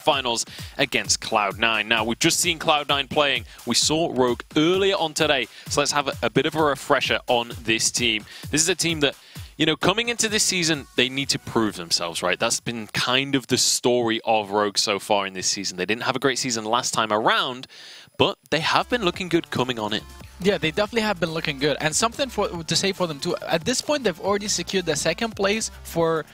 semifinals against Cloud9. Now, we've just seen Cloud9 playing. We saw Rogue earlier on today, so let's have a bit of a refresher on this team. This is a team that, you know, coming into this season, they need to prove themselves, right? That's been kind of the story of Rogue so far in this season. They didn't have a great season last time around, but they have been looking good coming on in. Yeah, they definitely have been looking good, and something to say for them too. At this point, they've already secured the second place for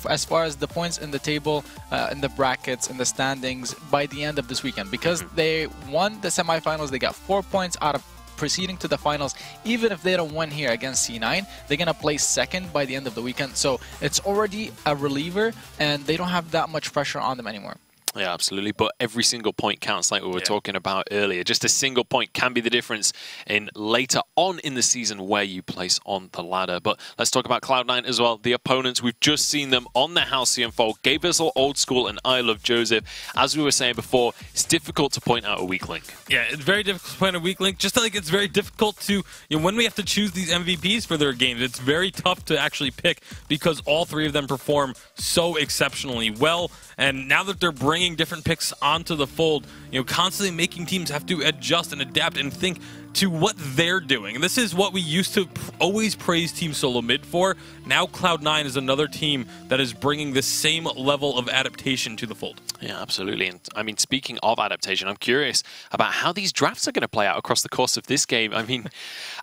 as far as the points in the table, in the brackets, in the standings by the end of this weekend, because they won the semifinals. They got 4 points out of proceeding to the finals. Even if they don't win here against C9, they're gonna place second by the end of the weekend. So it's already a reliever, and they don't have that much pressure on them anymore. Yeah, absolutely. But every single point counts, like we were talking about earlier. Just a single point can be the difference in later on in the season where you place on the ladder. But let's talk about Cloud9 as well. The opponents, we've just seen them on the Halcyon Fold. Gabe Vissel, Old School, and I Love Joseph. As we were saying before, it's difficult to point out a weak link. Yeah, it's very difficult to point out a weak link. Just like it's very difficult to, when we have to choose these MVPs for their games, it's very tough to actually pick because all three of them perform so exceptionally well. And now that they're bringing different picks onto the fold, constantly making teams have to adjust and adapt and think to what they're doing. And this is what we used to always praise Team Solo Mid for. Now Cloud9 is another team that is bringing the same level of adaptation to the fold. Yeah, absolutely. And I mean, speaking of adaptation, I'm curious about how these drafts are going to play out across the course of this game. I mean,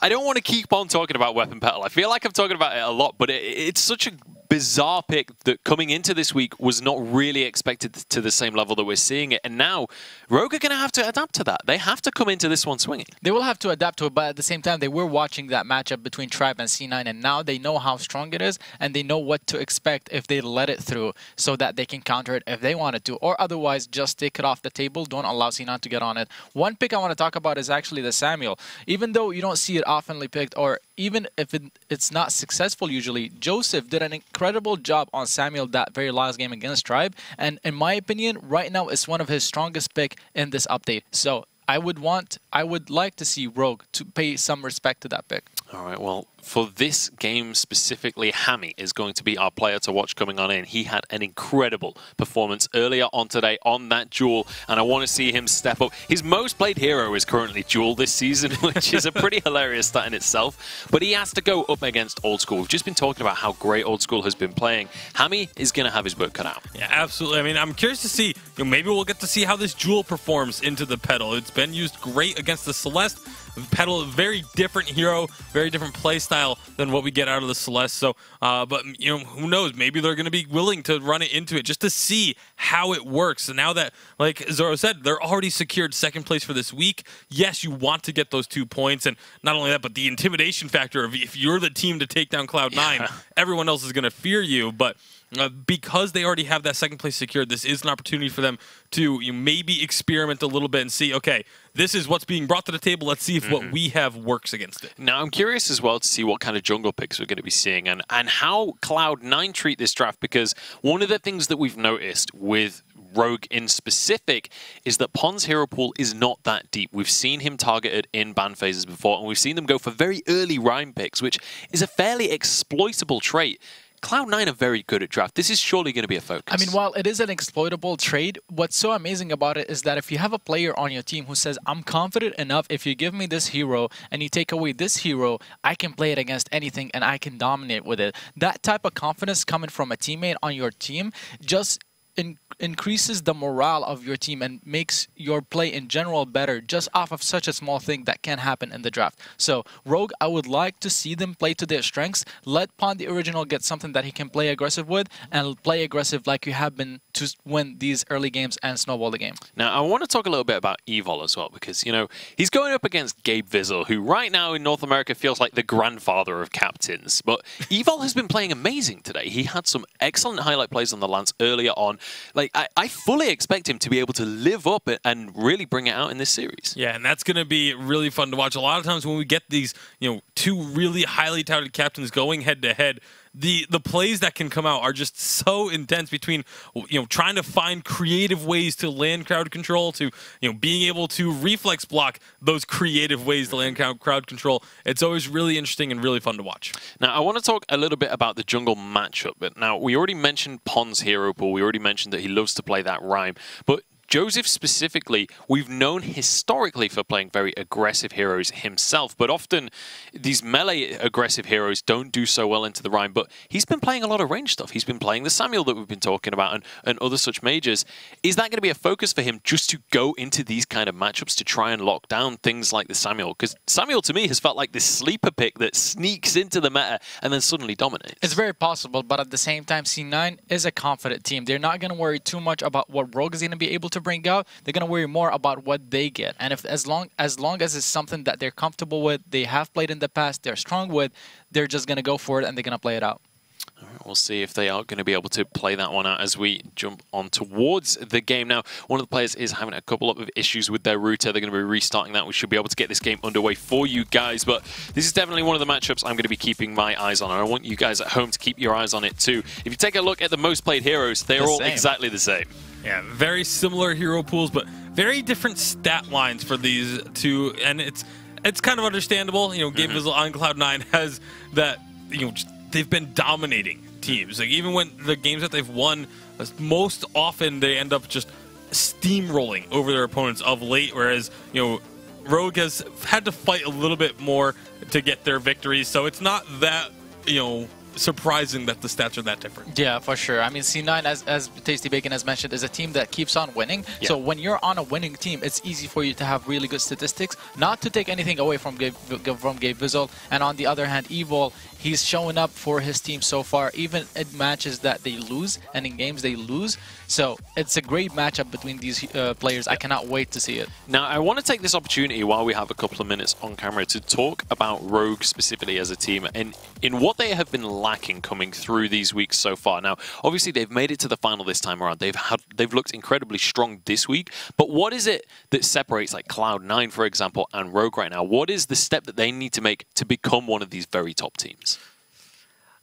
I don't want to keep on talking about Weapon Petal. I feel like I'm talking about it a lot, but it's such a bizarre pick that coming into this week was not really expected to the same level that we're seeing it. And now Rogue are going to have to adapt to that. They have to come into this one swinging. They will have to adapt to it, but at the same time, they were watching that matchup between Tribe and C9, and now they know how strong it is, and they know what to expect if they let it through so that they can counter it if they wanted to, or otherwise just take it off the table. Don't allow C9 to get on it. One pick I want to talk about is actually the Samuel. Even though you don't see it oftenly picked, or even if it's not successful usually, Joseph did an incredible job on Samuel that very last game against Tribe, and in my opinion, right now it's one of his strongest pick in this update. So I would like to see Rogue to pay some respect to that pick. All right, well, for this game specifically, Hammy is going to be our player to watch coming on in. He had an incredible performance earlier on today on that Jewel, and I want to see him step up. His most played hero is currently Jewel this season, which is a pretty hilarious stat in itself, but he has to go up against Old School. We've just been talking about how great Old School has been playing. Hammy is going to have his work cut out. Yeah, absolutely. I mean, I'm curious to see, maybe we'll get to see how this Jewel performs into the Petal. It's been used great against the Celeste. Petal, very different hero, very different play style than what we get out of the Celeste. So, but who knows? Maybe they're going to be willing to run it into it just to see how it works. And now that, like Zoro said, they're already secured second place for this week. Yes, you want to get those 2 points, and not only that, but the intimidation factor of if you're the team to take down Cloud9, everyone else is going to fear you. But because they already have that second place secured, this is an opportunity for them to maybe experiment a little bit and see, okay, this is what's being brought to the table. Let's see if what we have works against it. Now, I'm curious as well to see what kind of jungle picks we're going to be seeing and how Cloud9 treat this draft, because one of the things that we've noticed with Rogue in specific is that Pond's hero pool is not that deep. We've seen him targeted in ban phases before, and we've seen them go for very early Rhyme picks, which is a fairly exploitable trait. Cloud9 are very good at draft. This is surely going to be a focus. I mean, while it is an exploitable trade, what's so amazing about it is that if you have a player on your team who says, I'm confident enough, if you give me this hero and you take away this hero, I can play it against anything and I can dominate with it. That type of confidence coming from a teammate on your team just increases the morale of your team and makes your play in general better just off of such a small thing that can happen in the draft. So Rogue, I would like to see them play to their strengths. Let Pond the Original get something that he can play aggressive with, and play aggressive like you have been to win these early games and snowball the game. Now, I want to talk a little bit about Evol as well, because, he's going up against Gabe Vissel, who right now in North America feels like the grandfather of captains. But Evol has been playing amazing today. He had some excellent highlight plays on the Lance earlier on. Like, I fully expect him to be able to live up and really bring it out in this series. Yeah, and that's going to be really fun to watch. A lot of times when we get these, two really highly touted captains going head-to-head, the plays that can come out are just so intense between, you know, trying to find creative ways to land crowd control to, you know, being able to reflex block those creative ways to land crowd control. It's always really interesting and really fun to watch. Now, I want to talk a little bit about the jungle matchup. But now, we already mentioned Pond's hero pool. We already mentioned that he loves to play that rhyme. But Joseph specifically, we've known historically for playing very aggressive heroes himself, but often these melee aggressive heroes don't do so well into the rhyme, but he's been playing a lot of range stuff. He's been playing the Samuel that we've been talking about and other such mages. Is that going to be a focus for him just to go into these kind of matchups to try and lock down things like the Samuel? Because Samuel, to me, has felt like this sleeper pick that sneaks into the meta and then suddenly dominates. It's very possible, but at the same time, C9 is a confident team. They're not going to worry too much about what Rogue is going to be able to bring out. They're going to worry more about what they get. And if as long as it's something that they're comfortable with, they have played in the past, they're strong with, they're just going to go for it and they're going to play it out. All right, we'll see if they are going to be able to play that one out as we jump on towards the game. Now, one of the players is having a couple of issues with their router. They're going to be restarting that. We should be able to get this game underway for you guys. But this is definitely one of the matchups I'm going to be keeping my eyes on. And I want you guys at home to keep your eyes on it too. If you take a look at the most played heroes, they're all exactly the same. Yeah, very similar hero pools, but very different stat lines for these two. And it's kind of understandable. You know, Game Visual on Cloud9 has that, you know, they've been dominating teams. Like, even when the games that they've won, most often they end up just steamrolling over their opponents of late, whereas, you know, Rogue has had to fight a little bit more to get their victories, so it's not that, you know, surprising that the stats are that different. Yeah, for sure. I mean, C9, as Tasty Bacon has mentioned, is a team that keeps on winning. Yeah. So when you're on a winning team, it's easy for you to have really good statistics, not to take anything away from Gabe Visual. And on the other hand, Evil, he's showing up for his team so far, even in matches that they lose and in games they lose. So it's a great matchup between these players. I cannot wait to see it. Now, I want to take this opportunity while we have a couple of minutes on camera to talk about Rogue specifically as a team and in what they have been lacking coming through these weeks so far. Now, obviously, they've made it to the final this time around. They've looked incredibly strong this week. But what is it that separates like Cloud9, for example, and Rogue right now? What is the step that they need to make to become one of these very top teams?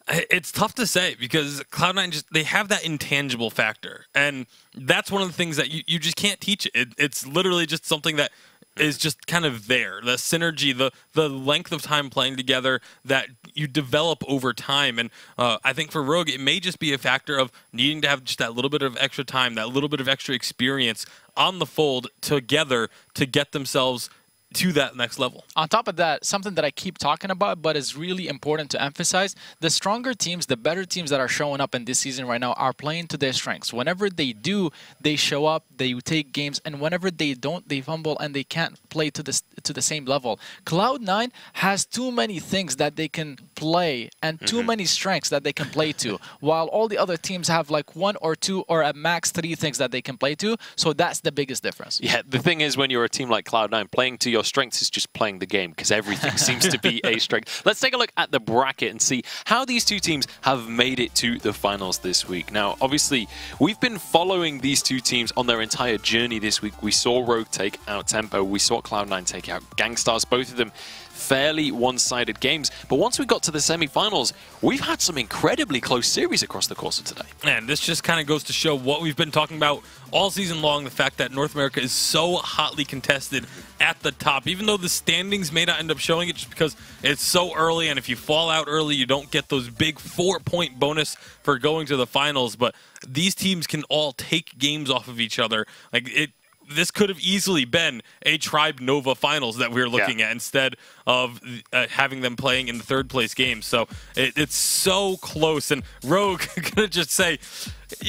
It's tough to say because Cloud9 they have that intangible factor, and that's one of the things that you just can't teach it. It's literally just something that is just kind of there. The synergy, the length of time playing together that you develop over time. And I think for Rogue, it may just be a factor of needing to have just that little bit of extra time, that little bit of extra experience on the fold together to get themselves to that next level. On top of that, something that I keep talking about, but is really important to emphasize, the stronger teams, the better teams that are showing up in this season right now are playing to their strengths. Whenever they do, they show up, they take games, and whenever they don't, they fumble and they can't play to the same level. Cloud9 has too many things that they can play and too many strengths that they can play to, while all the other teams have like 1 or 2 or at max 3 things that they can play to. So that's the biggest difference. Yeah, the thing is, when you're a team like Cloud9, playing to your strengths is just playing the game because everything seems to be a strength. Let's take a look at the bracket and see how these two teams have made it to the finals this week. Now, obviously, we've been following these two teams on their entire journey this week. We saw Rogue take out Tempo. We saw Cloud9 take out Gangstars. Both of them fairly one-sided games. But once we got to the semifinals, we've had some incredibly close series across the course of today. And this just kind of goes to show what we've been talking about all season long, the fact that North America is so hotly contested at the top, even though the standings may not end up showing it just because it's so early, and if you fall out early, you don't get those big 4-point bonus for going to the finals. But these teams can all take games off of each other. Like, this could have easily been a Tribe Nova finals that we were looking at instead of having them playing in the 3rd place game. So it's so close, and Rogue gonna just say,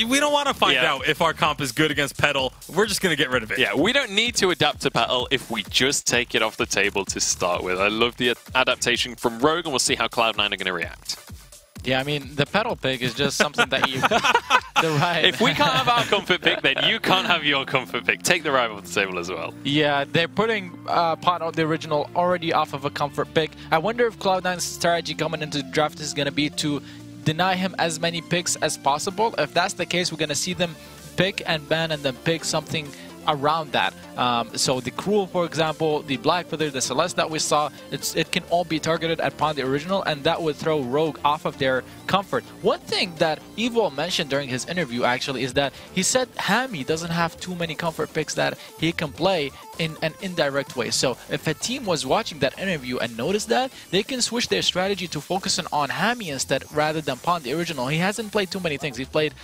we don't want to find out if our comp is good against Petal. We're just going to get rid of it. Yeah, we don't need to adapt to Petal if we just take it off the table to start with. I love the adaptation from Rogue, and we'll see how Cloud9 are going to react. Yeah, I mean, the Petal pick is just something that you... If we can't have our comfort pick, then you can't have your comfort pick. Take the right off the table as well. Yeah, they're putting Pot Out the Original already off of a comfort pick. I wonder if Cloud9's strategy coming into the draft is going to be to deny him as many picks as possible. If that's the case, we're going to see them pick and ban and then pick something around that. So the Cruel, for example, the Black Feather, the Celeste that we saw, it can all be targeted upon the original, and that would throw Rogue off of their comfort. One thing that Evo mentioned during his interview actually is that he said Hammy doesn't have too many comfort picks that he can play in an indirect way. So if a team was watching that interview and noticed that, they can switch their strategy to focusing on Hammy instead rather than Pawn the original. He hasn't played too many things. He's played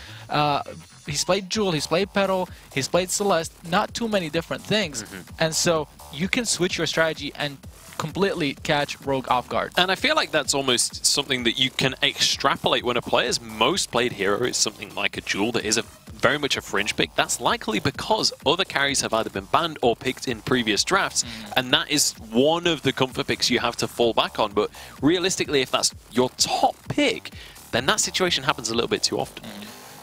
Jewel, he's played Petal, he's played Celeste, not too many different things. And so you can switch your strategy and completely catch Rogue off guard. And I feel like that's almost something that you can extrapolate when a player's most played hero is something like a Jewel that is very much a fringe pick. That's likely because other carries have either been banned or picked in previous drafts, and that is one of the comfort picks you have to fall back on. But realistically, if that's your top pick, then that situation happens a little bit too often.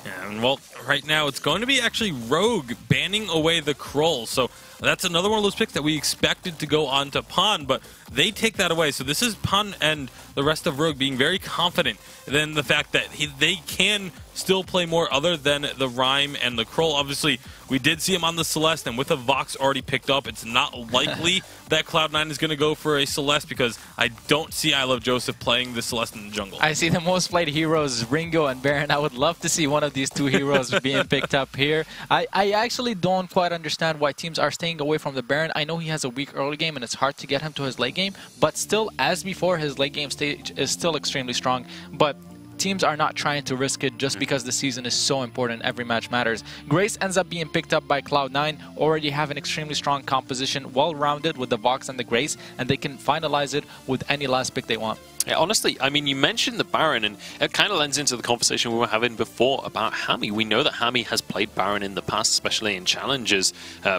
Yeah, and well, right now it's going to be actually Rogue banning away the Kroll. So that's another one of those picks that we expected to go on to Pawn, but they take that away. So this is Pawn and the rest of Rogue being very confident in the fact that they can still play more other than the Rhyme and the Kroll. Obviously, we did see him on the Celeste, and with a Vox already picked up, it's not likely that Cloud9 is going to go for a Celeste because I don't see I Love Joseph playing the Celeste in the jungle. I see the most played heroes, Ringo and Baron. I would love to see one of these two heroes being picked up here. I actually don't quite understand why teams are staying away from the Baron. I know he has a weak early game and it's hard to get him to his late game, but still, as before, his late game stage is still extremely strong. But teams are not trying to risk it just because the season is so important. Every match matters. Grace ends up being picked up by Cloud9, already have an extremely strong composition, well-rounded with the Vox and the Grace, and they can finalize it with any last pick they want. Yeah, honestly, I mean, you mentioned the Baron, and it kind of lends into the conversation we were having before about Hammy. We know that Hammy has played Baron in the past, especially in challenges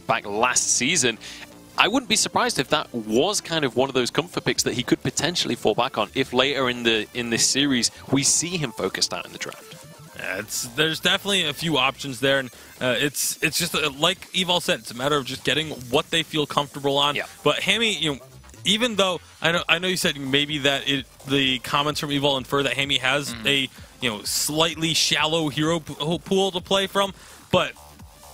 back last season. I wouldn't be surprised if that was kind of one of those comfort picks that he could potentially fall back on if later in this series we see him focused out in the draft. Yeah, there's definitely a few options there, and it's just like Eval said, it's a matter of just getting what they feel comfortable on. Yeah. But Hammy, even though I know you said maybe that the comments from Eval infer that Hammy has a slightly shallow hero pool to play from, but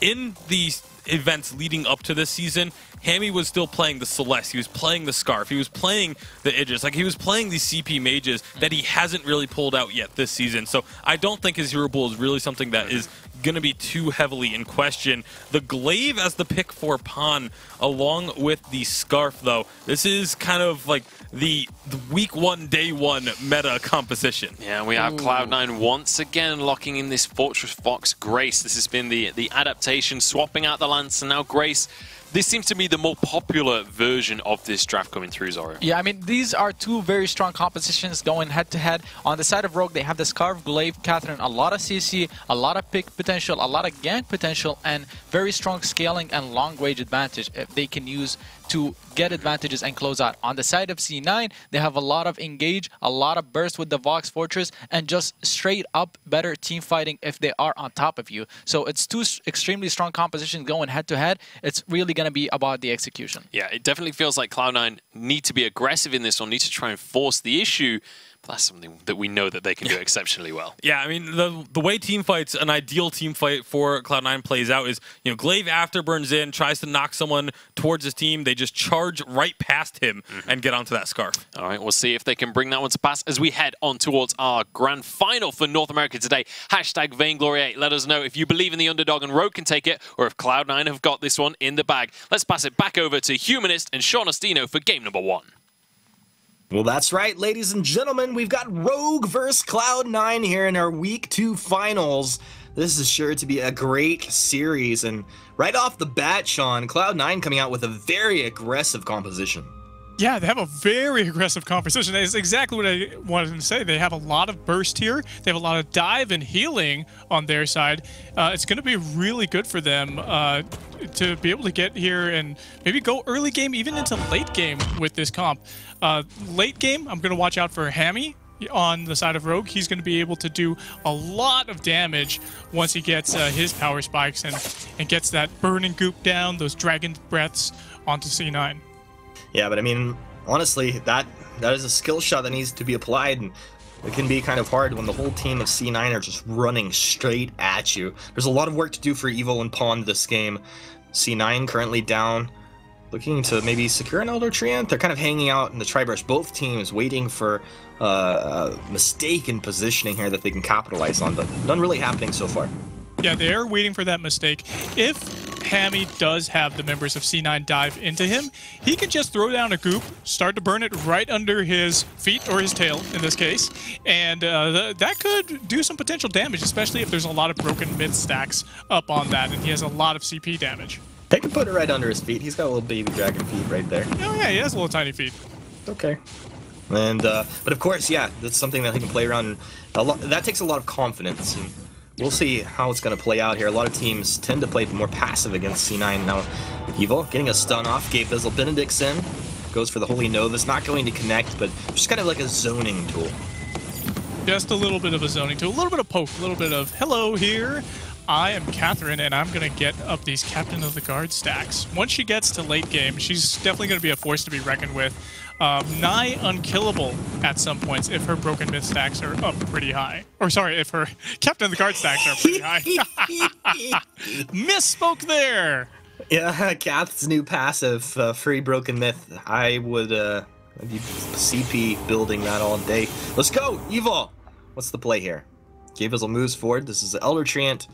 in these events leading up to this season, Hammy was still playing the Celeste, he was playing the Scarf, he was playing the Aegis, like he was playing these CP mages that he hasn't really pulled out yet this season. So I don't think his hero pool is really something that is going to be too heavily in question. The Glaive as the pick for Pawn along with the Scarf, though, this is kind of like the week one, day one meta composition. Yeah, we have Cloud9 once again locking in this Fortress Fox Grace. This has been the adaptation, swapping out the Lance, and now Grace. This seems to be the more popular version of this draft coming through, Zoro. Yeah, I mean, these are two very strong compositions going head-to-head. On the side of Rogue, they have the Scarf, Glaive, Catherine, a lot of CC, a lot of pick potential, a lot of gank potential, and very strong scaling and long-range advantage if they can use to get advantages and close out. On the side of C9, they have a lot of engage, a lot of burst with the Vox Fortress, and just straight up better team fighting if they are on top of you. So it's two extremely strong compositions going head-to-head. It's really going to be about the execution. Yeah, it definitely feels like Cloud9 need to be aggressive in this one, need to try and force the issue. But that's something that we know that they can do exceptionally well. Yeah, I mean, the way team fights, an ideal team fight for Cloud9 plays out is, Glaive afterburns in, tries to knock someone towards his team, they just charge right past him and get onto that Scarf. All right, we'll see if they can bring that one to pass as we head on towards our grand final for North America today. Hashtag Vainglory8. Let us know if you believe in the underdog and Rogue can take it, or if Cloud9 have got this one in the bag. Let's pass it back over to Humanist and Sean Ostino for game number 1. Well, that's right, ladies and gentlemen. We've got Rogue versus Cloud9 here in our Week 2 finals. This is sure to be a great series. And right off the bat, Sean, Cloud9 coming out with a very aggressive composition. Yeah, they have a very aggressive composition. That's exactly what I wanted to say. They have a lot of burst here. They have a lot of dive and healing on their side. It's going to be really good for them to be able to get here and maybe go early game, even into late game with this comp. Late game, I'm going to watch out for Hammy on the side of Rogue. He's going to be able to do a lot of damage once he gets his power spikes and gets that burning goop down, those dragon breaths onto C9. Yeah, but I mean, honestly, that is a skill shot that needs to be applied, and it can be kind of hard when the whole team of C9 are just running straight at you. There's a lot of work to do for Evo and Pawn this game. C9 currently down, looking to maybe secure an Elder Treant. They're kind of hanging out in the tri-brush. Both teams waiting for a mistake in positioning here that they can capitalize on, but none really happening so far. Yeah, they're waiting for that mistake. If Hammy does have the members of C9 dive into him, he can just throw down a goop, start to burn it right under his feet, or his tail in this case, and that could do some potential damage, especially if there's a lot of broken mid stacks up on that, and he has a lot of CP damage. They can put it right under his feet. He's got a little baby dragon feet right there. Oh yeah, he has little tiny feet. Okay. And but of course, yeah, that's something that he can play around. That takes a lot of confidence. And we'll see how it's going to play out here. A lot of teams tend to play more passive against C9. Now, Evil getting a stun off. Gabe Bizzle Benedictson goes for the Holy Nova. It's not going to connect, but just kind of like a zoning tool. Just a little bit of a zoning tool, a little bit of poke, a little bit of hello here. I am Catherine, and I'm going to get up these Captain of the Guard stacks. Once she gets to late game, she's definitely going to be a force to be reckoned with. Nigh unkillable at some points if her broken mid stacks are up pretty high. Or sorry, if her Captain of the Guard stacks are pretty high. Misspoke there! Yeah, Kath's new passive, Free Broken Myth. I would be CP building that all day. Let's go, Evil! What's the play here? Gabe Bizzle moves forward. This is the Elder Treant.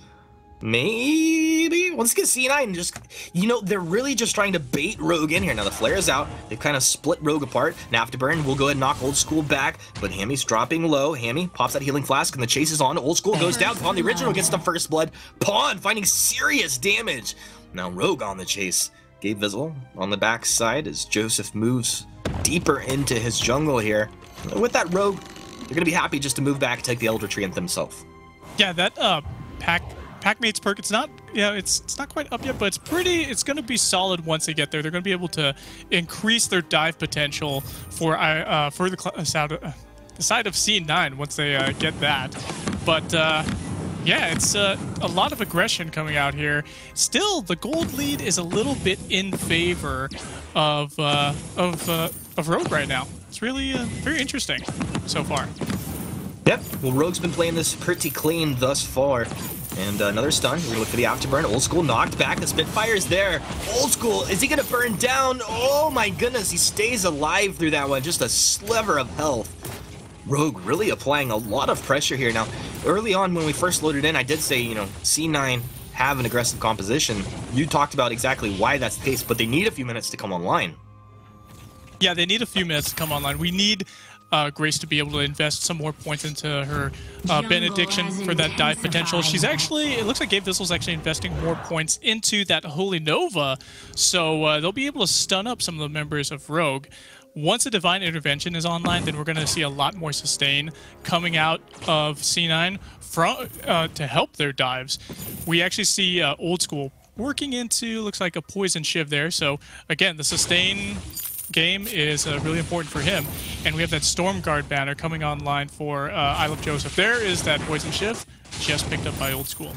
Maybe? Let's get C9 and just... You know, they're really just trying to bait Rogue in here. Now the flare is out. They've kind of split Rogue apart. Now Afterburn will go ahead and knock Old School back, but Hammy's dropping low. Hammy pops that healing flask and the chase is on. Old School goes down. Pawn the original gets the first blood. Pawn finding serious damage. Now Rogue on the chase. Gabe Bizzle on the back side as Joseph moves deeper into his jungle here. With that Rogue, they're going to be happy just to move back and take the Elder Treant themselves. Yeah, that Packmate's perk, it's not quite up yet, but it's going to be solid once they get there. They're going to be able to increase their dive potential for the side of C9 once they get that. But yeah, it's a lot of aggression coming out here. Still, the gold lead is a little bit in favor of Rogue right now. It's really very interesting so far. Yep, well, Rogue's been playing this pretty clean thus far. And another stun. We're going to look for the Afterburn. Old School knocked back. The Spitfire's there. Old School, is he going to burn down? Oh my goodness, he stays alive through that one. Just a sliver of health. Rogue really applying a lot of pressure here. Now, early on when we first loaded in, I did say, you know, C9 have an aggressive composition. You talked about exactly why that's the case, but they need a few minutes to come online. Yeah, they need a few minutes to come online. We need Grace to be able to invest some more points into her Benediction for that dive potential. She's actually, it looks like Gabe Bizzle's actually investing more points into that Holy Nova, so they'll be able to stun up some of the members of Rogue. Once a Divine Intervention is online, then we're going to see a lot more sustain coming out of C9 to help their dives. We actually see Old School working into, looks like a Poison Shiv there, so again, the sustain game is really important for him. And we have that Storm Guard banner coming online for I Love Joseph. There is that Poison Shift, just picked up by Old School.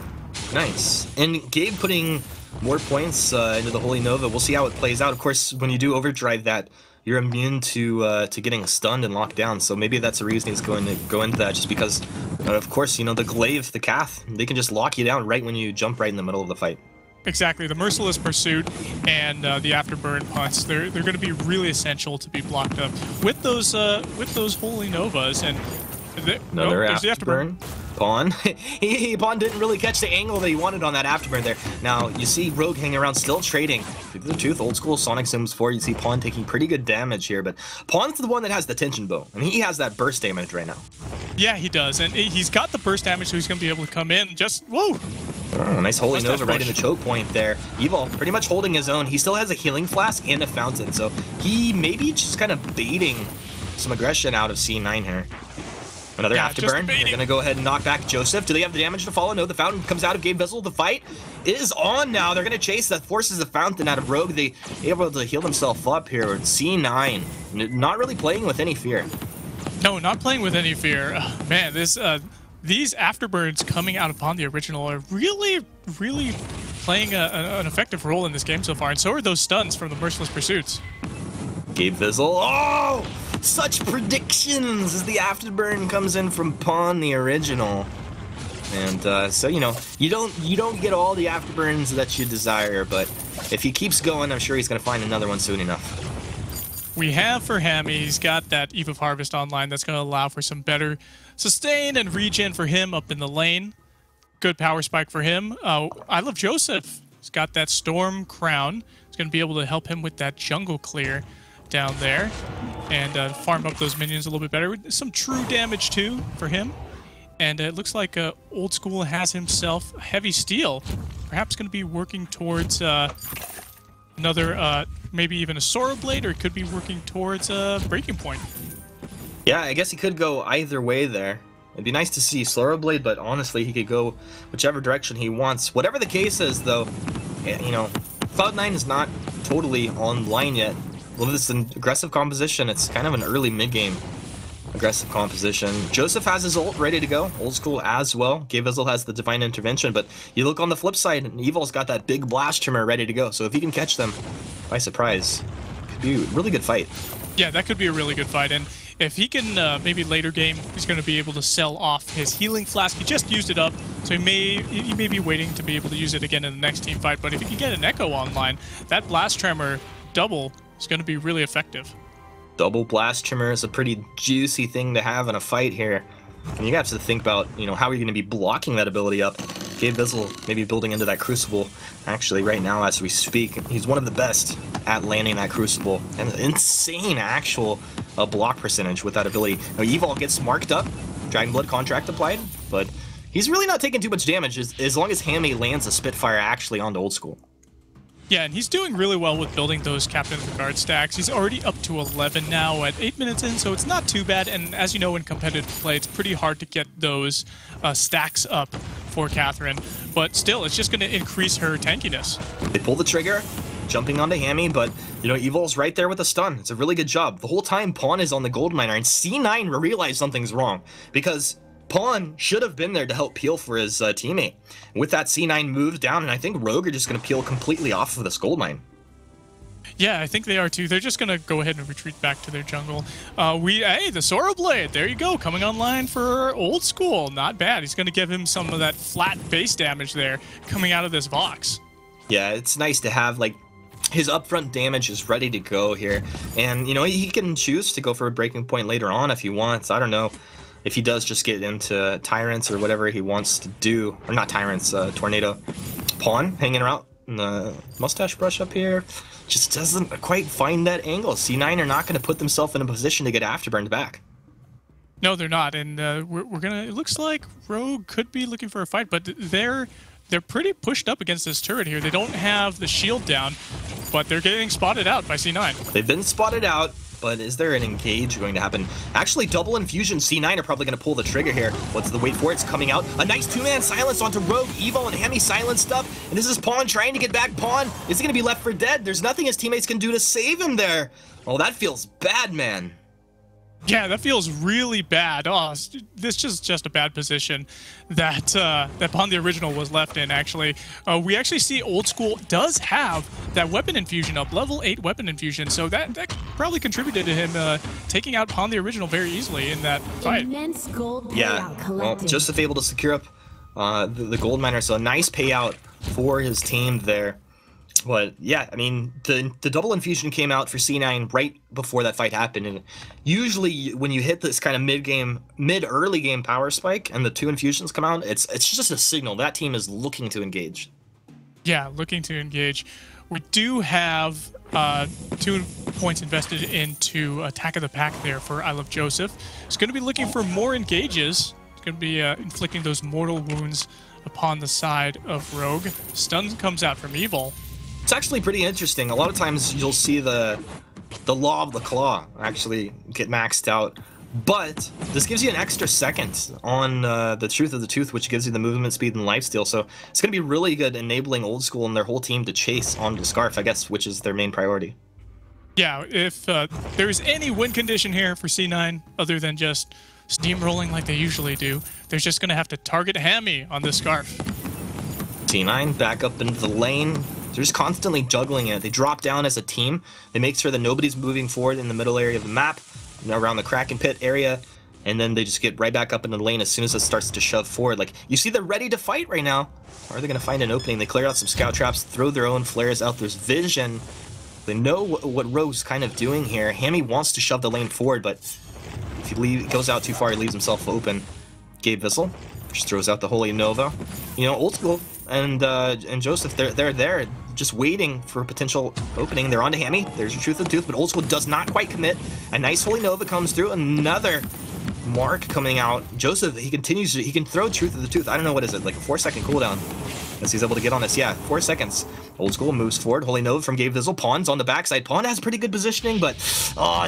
Nice. And Gabe putting more points into the Holy Nova. We'll see how it plays out. Of course, when you do overdrive that, you're immune to getting stunned and locked down. So maybe that's the reason he's going to go into that, just because, of course, you know, the Glaive, the Cath, they can just lock you down right when you jump right in the middle of the fight. Exactly, the Merciless Pursuit and the Afterburn punts, they're going to be really essential to be blocked up with those Holy Novas. And another Afterburn. Pawn. Pawn didn't really catch the angle that he wanted on that Afterburn there. Now, you see Rogue hanging around, still trading. Through the tooth, Old School Sonic Sims 4, you see Pawn taking pretty good damage here, but Pawn's the one that has the tension bow, and he has that burst damage right now. Yeah, he does, and he's got the burst damage, so he's going to be able to come in and just, whoa! Oh, nice Holy Nova right in the choke point there. Evil pretty much holding his own. He still has a healing flask and a fountain, so he may be just kind of baiting some aggression out of C9 here. Another Afterburn. They're going to go ahead and knock back Joseph. Do they have the damage to follow? No, the fountain comes out of Gabe Bizzle. The fight is on now. They're going to chase that, forces the fountain out of Rogue. They able to heal themselves up here. C9 not really playing with any fear. No, not playing with any fear. Man, this these Afterburns coming out upon the original are really, really playing an effective role in this game so far, and so are those stuns from the Merciless Pursuits. Gabe Bizzle. Oh! Such predictions as the Afterburn comes in from Pawn, the original. And so, you know, you don't get all the afterburns that you desire, but if he keeps going, I'm sure he's going to find another one soon enough. We have for Hammy, he's got that Eve of Harvest online that's going to allow for some better sustain and regen for him up in the lane. Good power spike for him. I Love Joseph. He's got that Storm Crown. It's going to be able to help him with that jungle clear down there and farm up those minions a little bit better. Some true damage too for him. And it looks like Old School has himself Heavy Steel. Perhaps going to be working towards another, maybe even a Sora Blade, or it could be working towards Breaking Point. Yeah, I guess he could go either way there. It'd be nice to see Sora Blade, but honestly, he could go whichever direction he wants. Whatever the case is, though, you know, Cloud9 is not totally online yet. Well, this is an aggressive composition. It's kind of an early mid-game aggressive composition. Joseph has his ult ready to go. Old School as well. Gavizzle has the Divine Intervention, but you look on the flip side, and Evil's got that big Blast Trimmer ready to go. So if he can catch them by surprise, it could be a really good fight. Yeah, that could be a really good fight. And if he can, maybe later game, he's going to be able to sell off his healing flask. He just used it up, so he may be waiting to be able to use it again in the next team fight. But if he can get an Echo online, that Blast Tremor double is going to be really effective. Double Blast Trimmer is a pretty juicy thing to have in a fight here. And you have to think about, you know, how are you going to be blocking that ability up? Gavizzle maybe building into that Crucible. Actually, right now as we speak, he's one of the best at landing that Crucible. And insane actual block percentage with that ability. Now, Evil gets marked up, Dragon Blood contract applied, but he's really not taking too much damage as long as Hammy lands a Spitfire actually onto Old School. Yeah, and he's doing really well with building those Captain of the Guard stacks. He's already up to 11 now at 8 minutes in, so it's not too bad. And as you know, in competitive play, it's pretty hard to get those stacks up for Catherine. But still, it's just going to increase her tankiness. They pull the trigger, jumping onto Hammy, but, you know, Evil's right there with a stun. It's a really good job. The whole time, Pawn is on the gold miner, and C9 realized something's wrong, because Pawn should have been there to help peel for his teammate. With that C9 move down, and I think Rogue are just going to peel completely off of this gold mine. Yeah, I think they are too. They're just going to go ahead and retreat back to their jungle. Hey, the Sora Blade, there you go, coming online for Old School. Not bad. He's going to give him some of that flat base damage there coming out of this box. Yeah, it's nice to have, like, his upfront damage is ready to go here. And, you know, he can choose to go for a Breaking Point later on if he wants. I don't know if he does just get into Tyrants or whatever he wants to do. Or not Tyrants, Tornado. Pawn hanging around in the mustache brush up here. Just doesn't quite find that angle. C9 are not going to put themselves in a position to get afterburned back. No, they're not. And we're going to... It looks like Rogue could be looking for a fight, but they're pretty pushed up against this turret here. They don't have the shield down, but they're getting spotted out by C9. They've been spotted out, but is there an engage going to happen? Actually, double infusion. C9 are probably going to pull the trigger here. What's the wait for it? It's coming out. A nice two-man silence onto Rogue, Evo, and Hammy silence stuff. And this is Pawn trying to get back. Pawn is going to be left for dead. There's nothing his teammates can do to save him there. Oh, that feels bad, man. Yeah, that feels really bad. Oh, this is just a bad position that that Pawn the Original was left in, actually. We actually see Old School does have that weapon infusion up, level 8 weapon infusion, so that probably contributed to him taking out Pawn the Original very easily in that fight. Immense gold Yeah, well, Joseph able to secure up the gold miner, so a nice payout for his team there. But yeah, I mean, the double infusion came out for C9 right before that fight happened, and usually when you hit this kind of mid-early game power spike and the two infusions come out, it's just a signal that team is looking to engage. Yeah, looking to engage. We do have 2 points invested into Attack of the Pack there for I Love Joseph. He's going to be looking for more engages. He's going to be inflicting those mortal wounds upon the side of Rogue. Stun comes out from Evil. It's actually pretty interesting. A lot of times you'll see the Law of the Claw actually get maxed out, but this gives you an extra second on the Truth of the Tooth, which gives you the movement speed and lifesteal. So it's going to be really good enabling Old School and their whole team to chase onto the Scarf, I guess, which is their main priority. Yeah, if there's any win condition here for C9 other than just steamrolling like they usually do, they're just going to have to target Hammy on this Scarf. C9 back up into the lane. They're just constantly juggling it. They drop down as a team. They make sure that nobody's moving forward in the middle area of the map, around the Kraken Pit area. and then they just get right back up into the lane as soon as it starts to shove forward. Like, you see they're ready to fight right now. Or are they going to find an opening? They clear out some scout traps, throw their own flares out. There's vision. They know what Rogue's kind of doing here. Hammy wants to shove the lane forward, but if he goes out too far, he leaves himself open. Gabe Vissel just throws out the Holy Nova. You know, Old School and Joseph, they're there just waiting for a potential opening. They're on to Hammy. There's your Truth of the Tooth, but Old School does not quite commit. A nice Holy Nova comes through. Another Mark coming out. Joseph, he can throw Truth of the Tooth. I don't know, what is it, like a 4-second cooldown as he's able to get on this. Yeah, 4 seconds. Old School moves forward. Holy Nova from Gabe Vissel. Pawn's on the backside. Pawn has pretty good positioning, but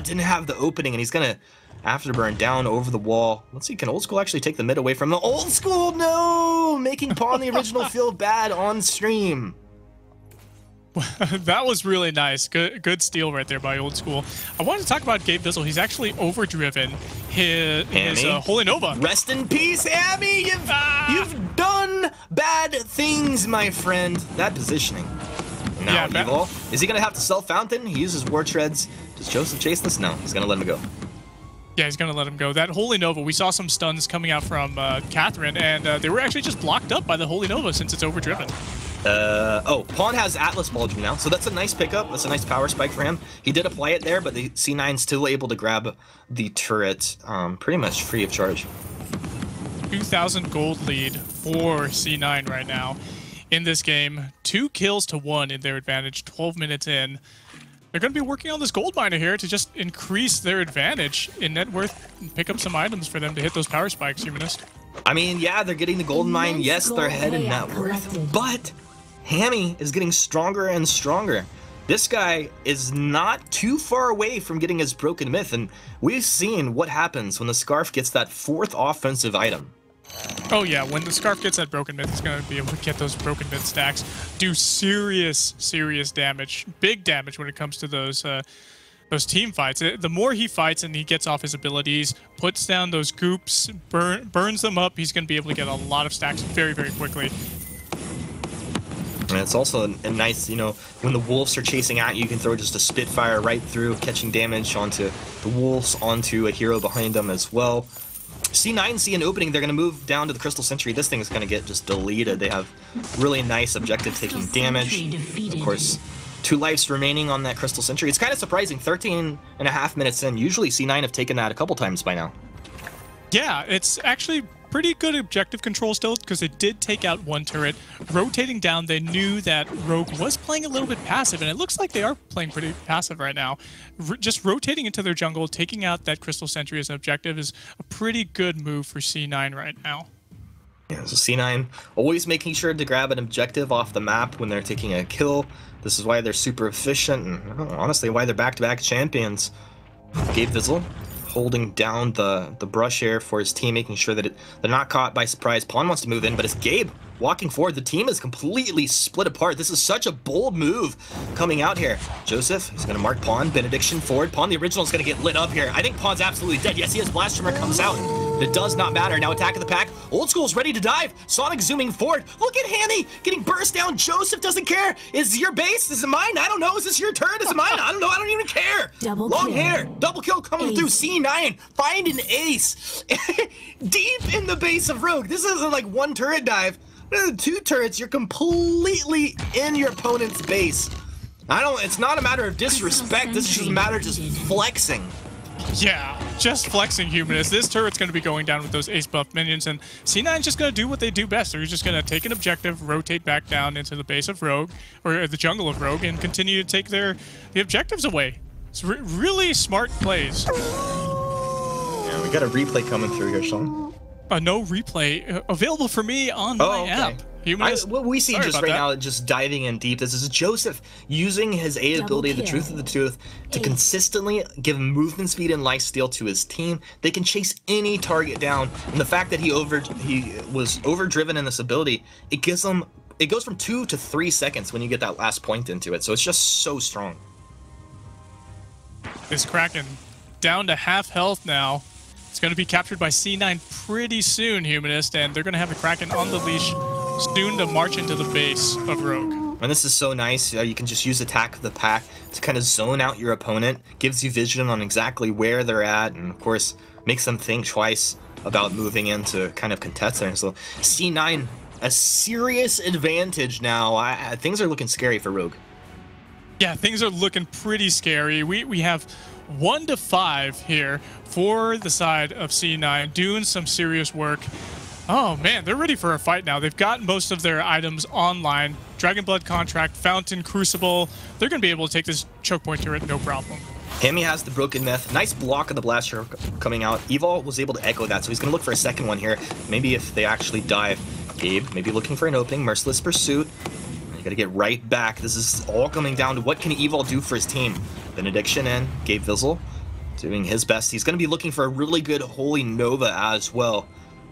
didn't have the opening, and he's gonna afterburn down over the wall. Let's see, can Old School actually take the mid away from the Old School? No! Making Pawn the original feel bad on stream. That was really nice. Good steal right there by Old School. I wanted to talk about Gabe Vissel. He's actually overdriven his Holy Nova. Rest in peace, Hammy! You've done bad things, my friend. That positioning. Now, yeah, Evil. Is he going to have to self-fountain? He uses War Treads. Does Joseph chase this? No, he's going to let him go. Yeah, he's going to let him go. That Holy Nova, we saw some stuns coming out from Catherine, and they were actually just blocked up by the Holy Nova since it's overdriven. Pawn has Atlas Bulging now, so that's a nice pickup. That's a nice power spike for him. He did apply it there, but the C9's still able to grab the turret pretty much free of charge. 2,000 gold lead for C9 right now in this game. 2 kills to 1 in their advantage, 12 minutes in. They're going to be working on this gold miner here to just increase their advantage in net worth and pick up some items for them to hit those power spikes, Humanist. I mean, yeah, they're getting the golden mine. Yes, they're ahead in net worth, but Hammy is getting stronger and stronger. This guy is not too far away from getting his broken myth, and we've seen what happens when the Scarf gets that 4th offensive item. Oh yeah, when the Scarf gets that broken myth, it's going to be able to get those broken myth stacks, do serious damage, big damage when it comes to those team fights. The more he fights and he gets off his abilities, puts down those goops, burns them up, he's going to be able to get a lot of stacks very quickly. And it's also a nice, you know, when the wolves are chasing at you, you can throw just a Spitfire right through, catching damage onto the wolves, onto a hero behind them as well. C9 see an opening, they're going to move down to the Crystal Sentry. This thing is going to get just deleted. They have really nice objective taking damage. Of course, 2 lives remaining on that Crystal Sentry. It's kind of surprising, 13.5 minutes in. Usually C9 have taken that a couple times by now. Yeah, it's actually pretty good objective control still, because they did take out 1 turret. Rotating down, they knew that Rogue was playing a little bit passive, and it looks like they are playing pretty passive right now. Just rotating into their jungle, taking out that Crystal Sentry as an objective is a pretty good move for C9 right now. Yeah, so C9 always making sure to grab an objective off the map when they're taking a kill. This is why they're super efficient, and honestly why they're back-to-back champions. Gabe Vissel holding down the brush here for his team, making sure that they're not caught by surprise. Pawn wants to move in, but it's Gabe walking forward. The team is completely split apart. This is such a bold move coming out here. Joseph is going to mark Pawn. Benediction forward. Pawn, the original, is going to get lit up here. I think Pawn's absolutely dead. Yes, he has Blast Tremor comes out. It does not matter. Now Attack of the Pack. Old School's ready to dive. Sonic zooming forward. Look at Hammy getting burst down. Joseph doesn't care. Is your base? Is it mine? I don't know. Is this your turret? Is it mine? I don't know. I don't even care. Long hair. Double kill coming through. C9. Find an ace. Deep in the base of Rogue. This isn't like 1 turret dive. 2 turrets. You're completely in your opponent's base. It's not a matter of disrespect. This is just a matter of just flexing. Yeah, just flexing, Humanist. This turret's going to be going down with those ace buff minions, and C9's just going to do what they do best. They're just going to take an objective, rotate back down into the base of Rogue, or the jungle of Rogue, and continue to take the objectives away. It's really smart plays. Yeah, we got a replay coming through here, Sean. No replay available for me on my app. What we see just right now, just diving in deep. This is Joseph using his A ability, the Truth of the Tooth, to consistently give movement speed and lifesteal to his team. They can chase any target down, and the fact that he was overdriven in this ability, it goes from 2 to 3 seconds when you get that last point into it. So it's just so strong. This Kraken down to half health now. It's going to be captured by C9 pretty soon, Humanist, and they're going to have the Kraken on the leash soon to march into the base of Rogue. And this is so nice. You can just use Attack of the Pack to kind of zone out your opponent. Gives you vision on exactly where they're at. And of course, makes them think twice about moving into kind of contesting. So C9, a serious advantage now. Things are looking scary for Rogue. Yeah, things are looking pretty scary. We have 1 to 5 here for the side of C9, doing some serious work. Oh man, they're ready for a fight now. They've got most of their items online. Dragonblood Contract, Fountain, Crucible. They're going to be able to take this choke point turret, no problem. Hammy has the Broken Myth. Nice block of the Blaster coming out. Evil was able to echo that, so he's going to look for a second one here. Maybe if they actually dive. Gabe, maybe looking for an opening. Merciless Pursuit. You got to get right back. This is all coming down to what can Evil do for his team. Benediction and Gabe Vizzle doing his best. He's going to be looking for a really good Holy Nova as well.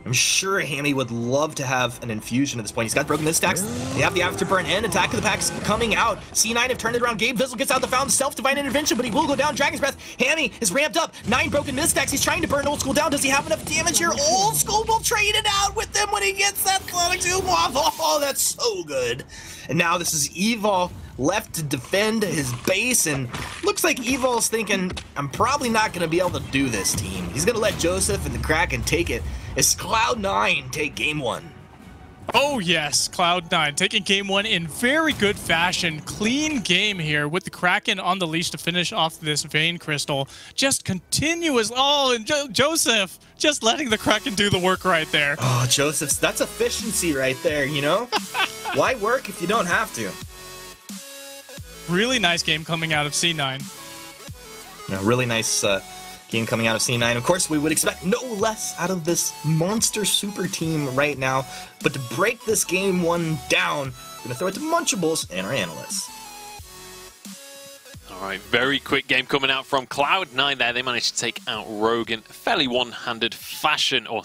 I'm sure Hammy would love to have an infusion at this point. He's got Broken Myth stacks. They have the Afterburn and Attack of the Packs coming out. C9 have turned it around. Gabe Vizzle gets out the Fountain, Self-Divine Intervention, but he will go down. Dragon's Breath. Hammy is ramped up. 9 Broken Myth stacks. He's trying to burn Old School down. Does he have enough damage here? Old School will trade it out with them when he gets that Sonic Tomb off. Oh, that's so good. And now this is Evil left to defend his base, and looks like Evil's thinking, I'm probably not going to be able to do this, team. He's going to let Joseph and the Kraken take it. It's Cloud9 take game 1. Oh yes, Cloud9 taking game 1 in very good fashion. Clean game here with the Kraken on the leash to finish off this Vein Crystal. Just continuous. Oh, and Joseph just letting the Kraken do the work right there. Oh, Joseph, that's efficiency right there, you know? Why work if you don't have to? Really nice game coming out of C9. A really nice game coming out of C9. Of course, we would expect no less out of this monster super team right now. But to break this game 1 down, we're going to throw it to Munchables and our analysts. All right, very quick game coming out from Cloud9 there. They managed to take out Rogue in fairly one-handed fashion, or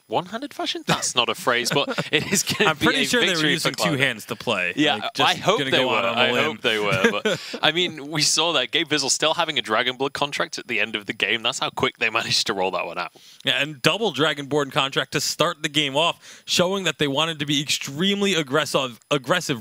one-handed fashion? That's not a phrase, but it is going to be a victory. I'm pretty sure they were using Cloud9. 2 hands to play. Yeah, like, I hope they were. I hope they were. But I mean, we saw that Gabe Vizzle still having a Dragonblood contract at the end of the game. That's how quick they managed to roll that one out. Yeah, and double Dragonborn contract to start the game off, showing that they wanted to be extremely aggressive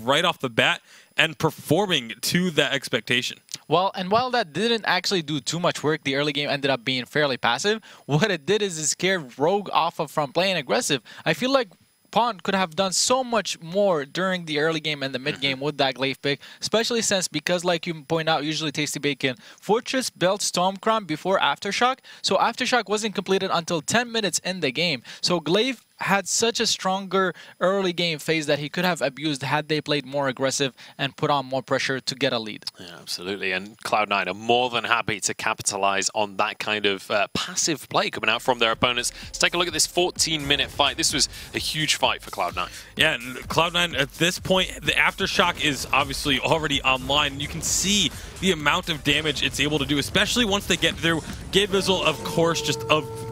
right off the bat and performing to that expectation. Well, and while that didn't actually do too much work, the early game ended up being fairly passive. What it did is it scared Rogue off of from playing aggressive. I feel like Pawn could have done so much more during the early game and the mid game with that glaive pick, especially since, because like you point out, usually Tasty Bacon, Fortress built Stormcrown before Aftershock, so Aftershock wasn't completed until 10 minutes in the game. So glaive had such a stronger early game phase that he could have abused had they played more aggressive and put on more pressure to get a lead. Yeah, absolutely. And Cloud9 are more than happy to capitalize on that kind of passive play coming out from their opponents. Let's take a look at this 14-minute fight. This was a huge fight for Cloud9. Yeah, and Cloud9 at this point, the Aftershock is obviously already online. You can see the amount of damage it's able to do, especially once they get through. Gabe Vizzle, of course, just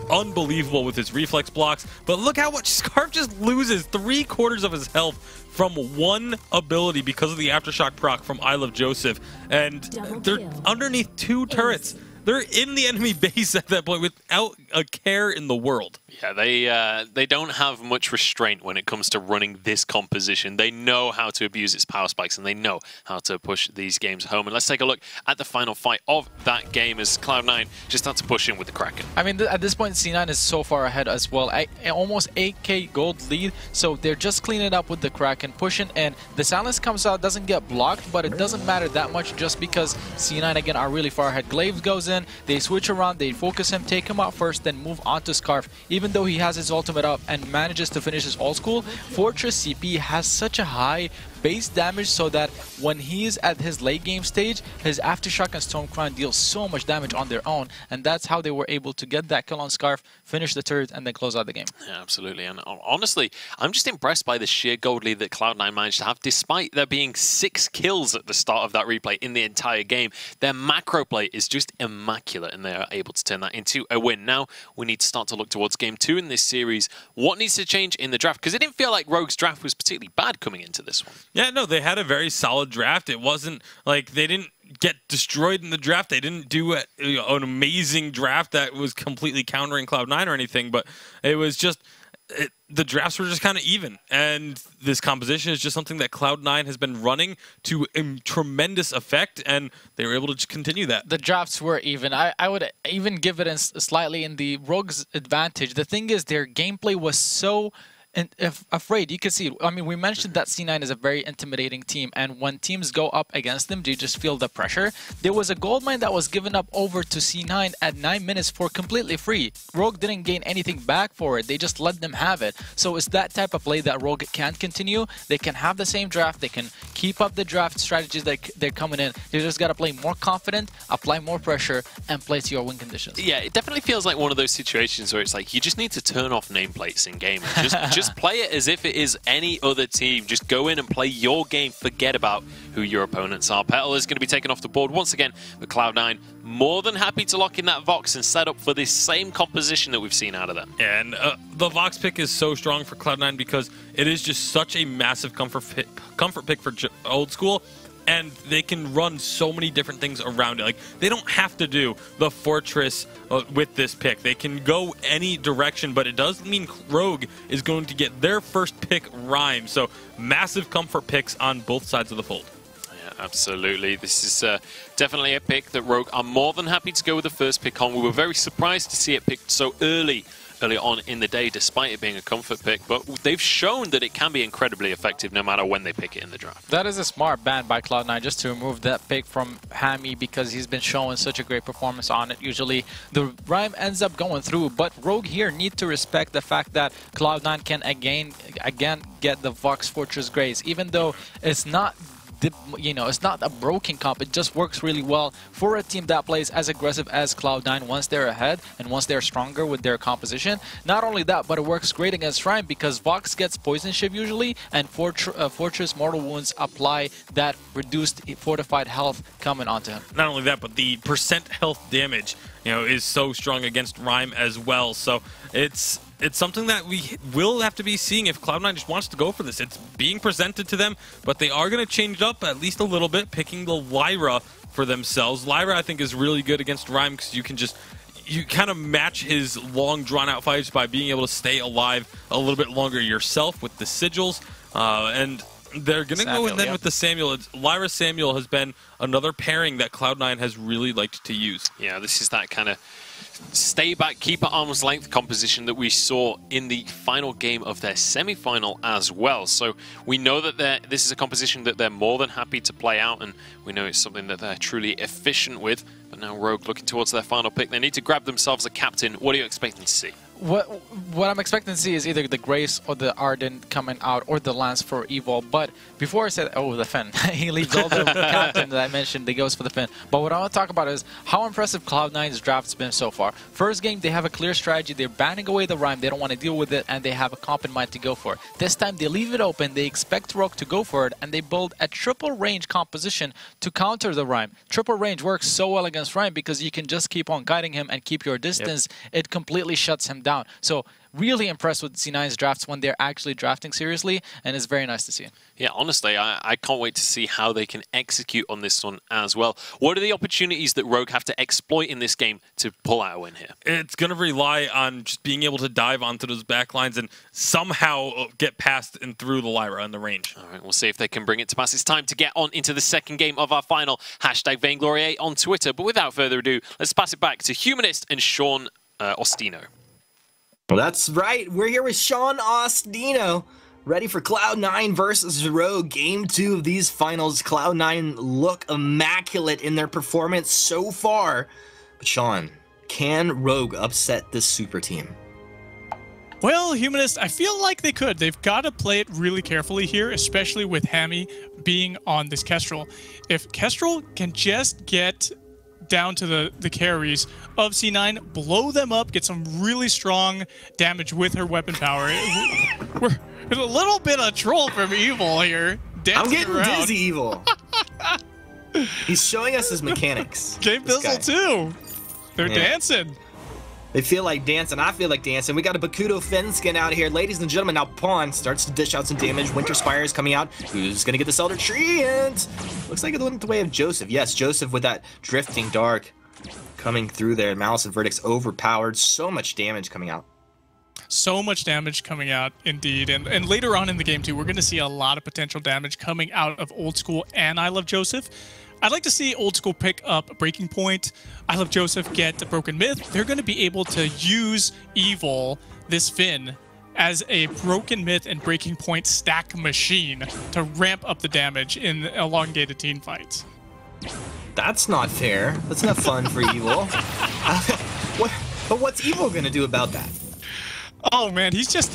unbelievable with his reflex blocks, but look how much Scarf just loses 3/4 of his health from one ability because of the Aftershock proc from I Love Joseph, and they're underneath 2 turrets. They're in the enemy base at that point without a care in the world. Yeah, they don't have much restraint when it comes to running this composition. They know how to abuse its power spikes, and they know how to push these games home. And let's take a look at the final fight of that game as Cloud9 just start to push in with the Kraken. I mean, at this point, C9 is so far ahead as well. Almost 8k gold lead, so they're just cleaning it up with the Kraken, pushing, and the silence comes out, doesn't get blocked, but it doesn't matter that much just because C9, again, are really far ahead. Glaive goes in, they switch around, they focus him, take him out first, then move on to Scarf. Even though he has his ultimate up and manages to finish his old school, Fortress CP has such a high base damage so that when he's at his late game stage, his Aftershock and Stormcrown deal so much damage on their own, and that's how they were able to get that kill on Scarf, finish the turret, and then close out the game. Yeah, absolutely. And honestly, I'm just impressed by the sheer gold lead that Cloud9 managed to have, despite there being 6 kills at the start of that replay in the entire game. Their macro play is just immaculate, and they are able to turn that into a win. Now, we need to start to look towards game 2 in this series. What needs to change in the draft? Because it didn't feel like Rogue's draft was particularly bad coming into this one. Yeah, no, they had a very solid draft. It wasn't like they didn't get destroyed in the draft. They didn't do an amazing draft that was completely countering Cloud9 or anything, but it was just the drafts were just kind of even, and this composition is just something that Cloud9 has been running to tremendous effect, and they were able to just continue that. The drafts were even. I would even give it slightly in the Rogue's advantage. The thing is, their gameplay was so afraid. You can see, I mean, we mentioned that C9 is a very intimidating team, and when teams go up against them, they just feel the pressure. There was a gold mine that was given up over to C9 at 9 minutes for completely free. Rogue didn't gain anything back for it. They just let them have it. So it's that type of play that Rogue can continue. They can have the same draft. They can keep up the draft strategies that they're coming in. They just got to play more confident, apply more pressure, and play to your win conditions. Yeah, it definitely feels like one of those situations where it's like you just need to turn off nameplates in game and just play it as if it is any other team. Just go in and play your game. Forget about who your opponents are. Petal is going to be taken off the board once again, but Cloud9 more than happy to lock in that Vox and set up for this same composition that we've seen out of them. And the Vox pick is so strong for Cloud9 because it is just such a massive comfort pick for old school. And they can run so many different things around it. Like, they don't have to do the Fortress with this pick. They can go any direction, but it does mean Rogue is going to get their first pick Rhyme. So, massive comfort picks on both sides of the fold. Yeah, absolutely. This is definitely a pick that Rogue are more than happy to go with the first pick on. We were very surprised to see it picked so early on in the day, despite it being a comfort pick, but they've shown that it can be incredibly effective no matter when they pick it in the draft. That is a smart ban by Cloud9 just to remove that pick from Hammy because he's been showing such a great performance on it. Usually the Rhyme ends up going through, but Rogue here need to respect the fact that Cloud9 can again get the Vox Fortress Grace, even though it's not, you know, it's not a broken comp. It just works really well for a team that plays as aggressive as Cloud9 once they're ahead and once they're stronger with their composition. Not only that, but it works great against Rhyme because Vox gets Poison Shiv usually, and Fortress Mortal Wounds apply that reduced fortified health coming onto him. Not only that, but the percent health damage, you know, is so strong against Rhyme as well. So it's something that we will have to be seeing if Cloud9 just wants to go for this. It's being presented to them, but they are going to change it up at least a little bit, picking the Lyra for themselves. Lyra, I think, is really good against Rhyme because you kind of match his long, drawn-out fights by being able to stay alive a little bit longer yourself with the sigils. And they're going to go in then with the Samuel. Lyra Samuel has been another pairing that Cloud9 has really liked to use. Yeah, this is that kind of stay back, keep at arm's length composition that we saw in the final game of their semi-final as well. So we know that this is a composition that they're more than happy to play out, and we know it's something that they're truly efficient with. But now Rogue looking towards their final pick. They need to grab themselves a captain. What are you expecting to see? What I'm expecting to see is either the Grace or the Ardent coming out, or the Lance for Evo. But before I said, oh, the Finn. He leaves all the captain that I mentioned. He goes for the Finn. But what I want to talk about is how impressive Cloud9's draft's been so far. First game, they have a clear strategy. They're banning away the Rhyme. They don't want to deal with it, and they have a comp in mind to go for it. This time, they leave it open. They expect Rogue to go for it, and they build a triple range composition to counter the Rhyme. Triple range works so well against Rhyme because you can just keep on guiding him and keep your distance. Yep. It completely shuts him down. So really impressed with C9's drafts when they're actually drafting seriously, and it's very nice to see. Yeah, honestly, I can't wait to see how they can execute on this one as well. What are the opportunities that Rogue have to exploit in this game to pull out a win here? It's going to rely on just being able to dive onto those backlines and somehow get past and through the Lyra in the range. All right, we'll see if they can bring it to pass. It's time to get on into the second game of our final. Hashtag Vainglory8 on Twitter. But without further ado, let's pass it back to Humanist and Sean Ostino. Well, that's right. We're here with Sean Ostino, ready for Cloud9 versus Rogue. Game 2 of these finals. Cloud9 look immaculate in their performance so far. But Sean, can Rogue upset this super team? Well, Humanist, I feel like they could. They've got to play it really carefully here, especially with Hammy being on this Kestrel. If Kestrel can just get down to the carries of C9, blow them up, get some really strong damage with her weapon power. There's a little bit of troll from Evil here. I'm getting around. dizzy, Evil. He's showing us his mechanics. Game Bizzle too. They're dancing. They feel like dancing. I feel like dancing. We got a Bakudo Fen skin out here. Ladies and gentlemen, now Pawn starts to dish out some damage. Winter Spire is coming out. Who's going to get this Elder Tree? And looks like it went the way of Joseph. Yes, Joseph with that Drifting Dark coming through there. Malice and Verdict's overpowered. So much damage coming out. So much damage coming out, indeed. And later on in the game, too, we're going to see a lot of potential damage coming out of Old School and I Love Joseph. I'd like to see Old School pick up a Breaking Point. I Love Joseph get the Broken Myth. They're going to be able to use Evil, this Finn, as a Broken Myth and Breaking Point stack machine to ramp up the damage in elongated team fights. That's not fair. That's not fun for Evil. But what's Evil going to do about that? Oh man, he's just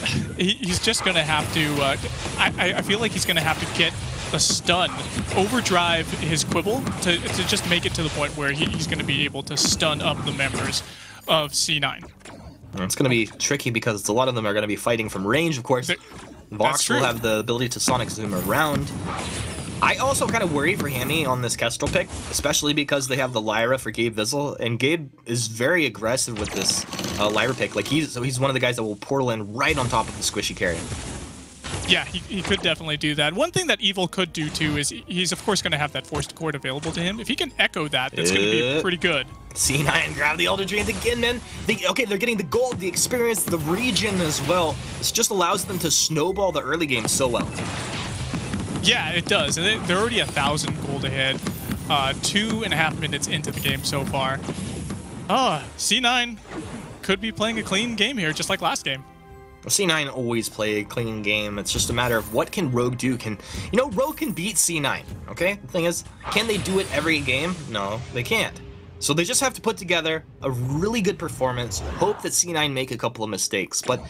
gonna have to. I feel like he's gonna have to get a stun, overdrive his Quibble to just make it to the point where he's gonna be able to stun up the members of C9. It's gonna be tricky because a lot of them are gonna be fighting from range, of course. Vox will have the ability to Sonic Zoom around. I also kind of worry for Hammy on this Kestrel pick, especially because they have the Lyra for Gabe Vizzle, and Gabe is very aggressive with this Lyra pick. Like he's one of the guys that will portal in right on top of the squishy carry. Yeah, he could definitely do that. One thing that Evil could do too is he's of course going to have that Forced Accord available to him. If he can echo that, that's going to be pretty good. C9 grab the Elder Dreams again, man. Okay, they're getting the gold, the experience, the regen as well. This just allows them to snowball the early game so well. Yeah, it does. And they're already 1,000 gold ahead. 2.5 minutes into the game so far. C9 could be playing a clean game here, just like last game. Well, C9 always play a clean game. It's just a matter of what can Rogue do. Rogue can beat C9, okay? The thing is, can they do it every game? No, they can't. So they just have to put together a really good performance, hope that C9 make a couple of mistakes. But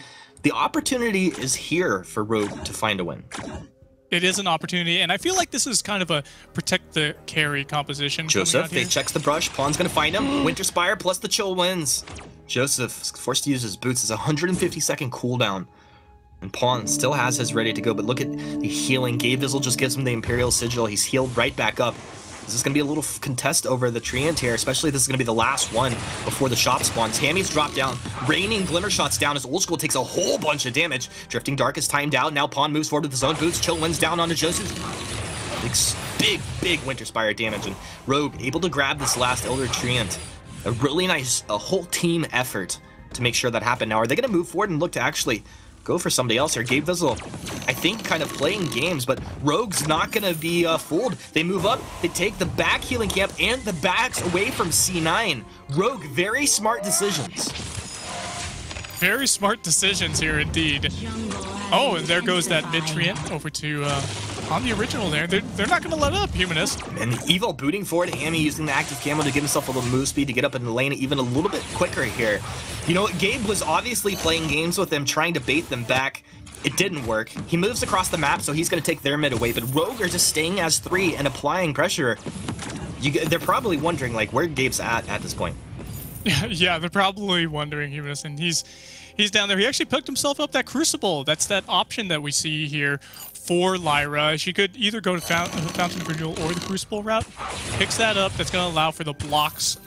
the opportunity is here for Rogue to find a win. It is an opportunity, and I feel like this is kind of a protect the carry composition. Joseph, they checks the brush. Pawn's gonna find him. Winter Spire plus the chill wins. Joseph forced to use his boots. It's a 150-second cooldown. And Pawn still has his ready to go, but look at the healing. Gabe Vizzle just gives him the Imperial Sigil. He's healed right back up. This is going to be a little contest over the Treant here, especially this is going to be the last one before the shop spawns. Hammy's dropped down, raining Glimmer Shots down as Old School takes a whole bunch of damage. Drifting Dark is timed out. Now Pawn moves forward with his own boots. Chill wins down onto Joseph. Big Winter Spire damage. And Rogue able to grab this last Elder Treant. A really nice, whole team effort to make sure that happened. Now, are they going to move forward and look to actually go for somebody else here? Gabe Vizzle, I think, kind of playing games, but Rogue's not going to be fooled. They move up, they take the back healing camp and the backs away from C9. Rogue, very smart decisions. Very smart decisions here, indeed. Oh, and there goes that mid-treant over to on the original there. They're not going to let up, Humanist. And Evil booting forward, Hammy using the active camo to give himself a little move speed to get up in the lane even a little bit quicker here. You know what, Gabe was obviously playing games with them, trying to bait them back. It didn't work. He moves across the map, so he's going to take their mid away, but Rogue are just staying as 3 and applying pressure. They're probably wondering, like, where Gabe's at this point. Yeah, they're probably wondering, Humanist, and he's down there. He actually picked himself up that Crucible. That's that option that we see here for Lyra. She could either go to Fountain Renewal or the Crucible route. Picks that up. That's going to allow for the blocks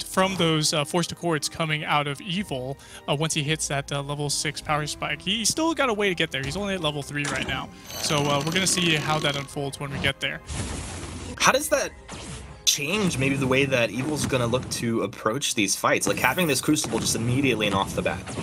from those Forced Accords coming out of Evil once he hits that level 6 power spike. He's still got a way to get there. He's only at level 3 right now. So we're going to see how that unfolds when we get there. How does that change maybe the way that Evil's going to look to approach these fights? Like having this Crucible just immediately and off the bat.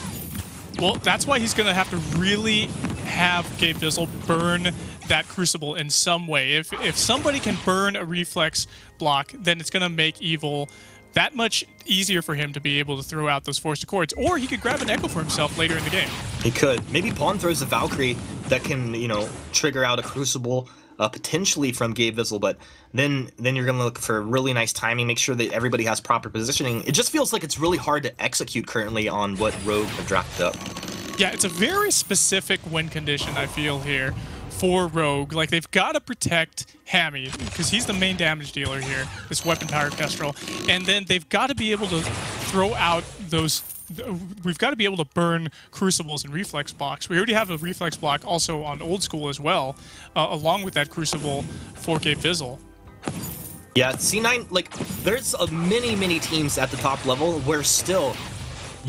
Well, that's why he's going to have to really have Gabe Vizzle burn that Crucible in some way. If somebody can burn a reflex block, then it's going to make Evil that much easier for him to be able to throw out those Forced Accords. Or he could grab an Echo for himself later in the game. He could. Maybe Pawn throws a Valkyrie that can, trigger out a Crucible potentially from Gabe Vizzle, but then you're going to look for really nice timing, make sure that everybody has proper positioning. It just feels like it's really hard to execute currently on what Rogue have drafted up. Yeah, it's a very specific win condition, I feel, here for Rogue. Like, they've got to protect Hammy, because he's the main damage dealer here, this weapon-powered Kestrel. And then they've got to be able to throw out those... We've got to be able to burn Crucibles and Reflex blocks. We already have a Reflex block also on Old School as well, along with that Crucible for Gabe Vizzle. Yeah, C9, like, there's many teams at the top level where still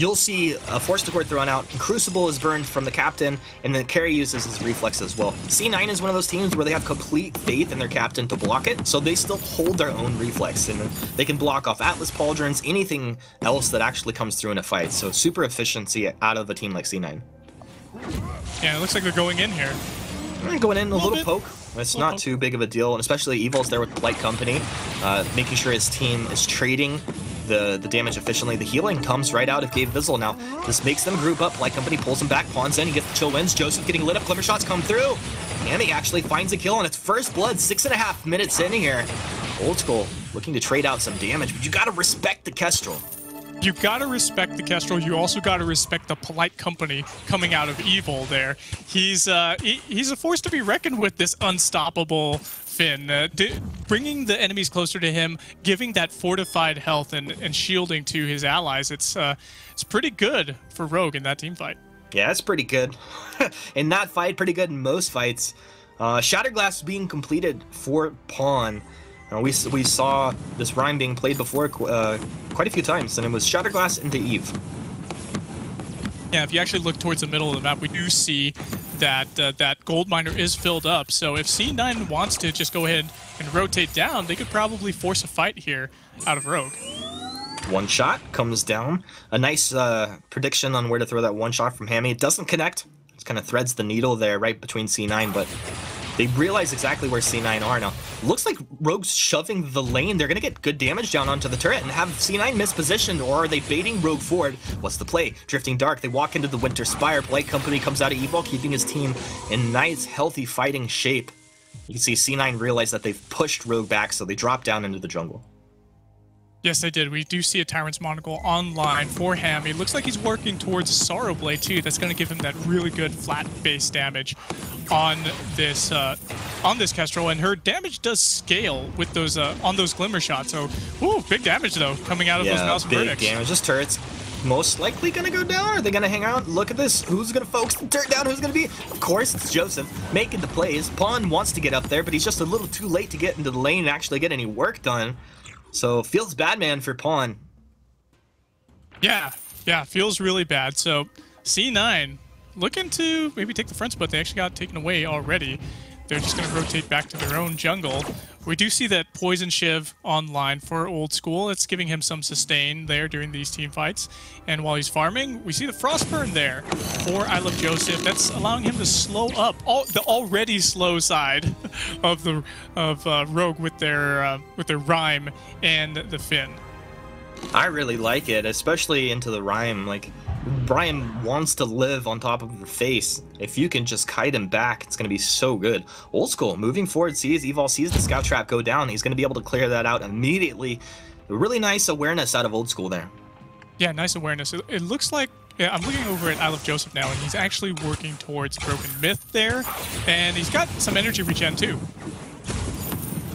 you'll see a Force to Cord thrown out, Crucible is burned from the captain, and then Carry uses his reflex as well. C9 is one of those teams where they have complete faith in their captain to block it, so they still hold their own reflex, and they can block off Atlas Pauldrons, anything else that actually comes through in a fight. So super efficiency out of a team like C9. Yeah, it looks like they're going in here. Going in a little poke. It's not poke. too big of a deal, and especially Evil's there with Light Company, making sure his team is trading the damage efficiently. The healing comes right out of Gabe Vizzle. Now, this makes them group up. Light Company pulls him back, pawns in, he gets the chill wins. Joseph getting lit up, Glimmer shots come through. Hammy actually finds a kill on its first blood, 6.5 minutes in here. Old School looking to trade out some damage, but you gotta respect the Kestrel. You gotta respect the Kestrel. You also gotta respect the polite company coming out of Evil there. He's a force to be reckoned with, this unstoppable Finn. Bringing the enemies closer to him, giving that fortified health and shielding to his allies. It's pretty good for Rogue in that team fight. Yeah, it's pretty good. In that fight, pretty good in most fights. Shatterglass being completed for Pawn. We saw this rhyme being played before quite a few times, and it was Shatterglass into Eve. Yeah, if you actually look towards the middle of the map, we do see that that gold miner is filled up. So if C9 wants to just go ahead and rotate down, they could probably force a fight here out of Rogue. One shot comes down. A nice prediction on where to throw that one shot from Hammy. It doesn't connect. It kind of threads the needle there right between C9, but they realize exactly where C9 are now. Looks like Rogue's shoving the lane. They're going to get good damage down onto the turret and have C9 mispositioned, or are they baiting Rogue forward? What's the play? Drifting Dark. They walk into the Winter Spire. Light Company comes out of Evil, keeping his team in nice, healthy fighting shape. You can see C9 realize that they've pushed Rogue back, so they drop down into the jungle. Yes, they did. We do see a Tyrant's Monocle online for Hammy. Looks like he's working towards a Sorrow Blade too. That's going to give him that really good flat base damage on this Kestrel, and her damage does scale with those on those Glimmer shots. So, ooh, big damage though coming out of those Mouse and Verdicts. Big damage. This turret's most likely going to go down. Are they going to hang out? Look at this. Who's going to focus the turret down? Who's going to be? Of course, it's Joseph making the plays. Pawn wants to get up there, but he's just a little too late to get into the lane and actually get any work done. So, feels bad, man, for Pawn. Yeah, feels really bad. So, C9 looking to maybe take the front spot. They actually got taken away already. They're just going to rotate back to their own jungle. We do see that Poison Shiv online for Old School. It's giving him some sustain there during these team fights. And while he's farming, we see the Frostburn there for I Love Joseph. That's allowing him to slow up the already slow side of Rogue with their Rhyme and the Finn. I really like it, especially into the Rhyme. Like, Brian wants to live on top of the face. If you can just kite him back, it's going to be so good. Old School moving forward, sees Evil, sees the Scout Trap go down. He's going to be able to clear that out immediately. Really nice awareness out of Old School there. Yeah, nice awareness. It looks like, yeah, I'm looking over at I Love Joseph now, and he's actually working towards Broken Myth there. And he's got some energy regen too.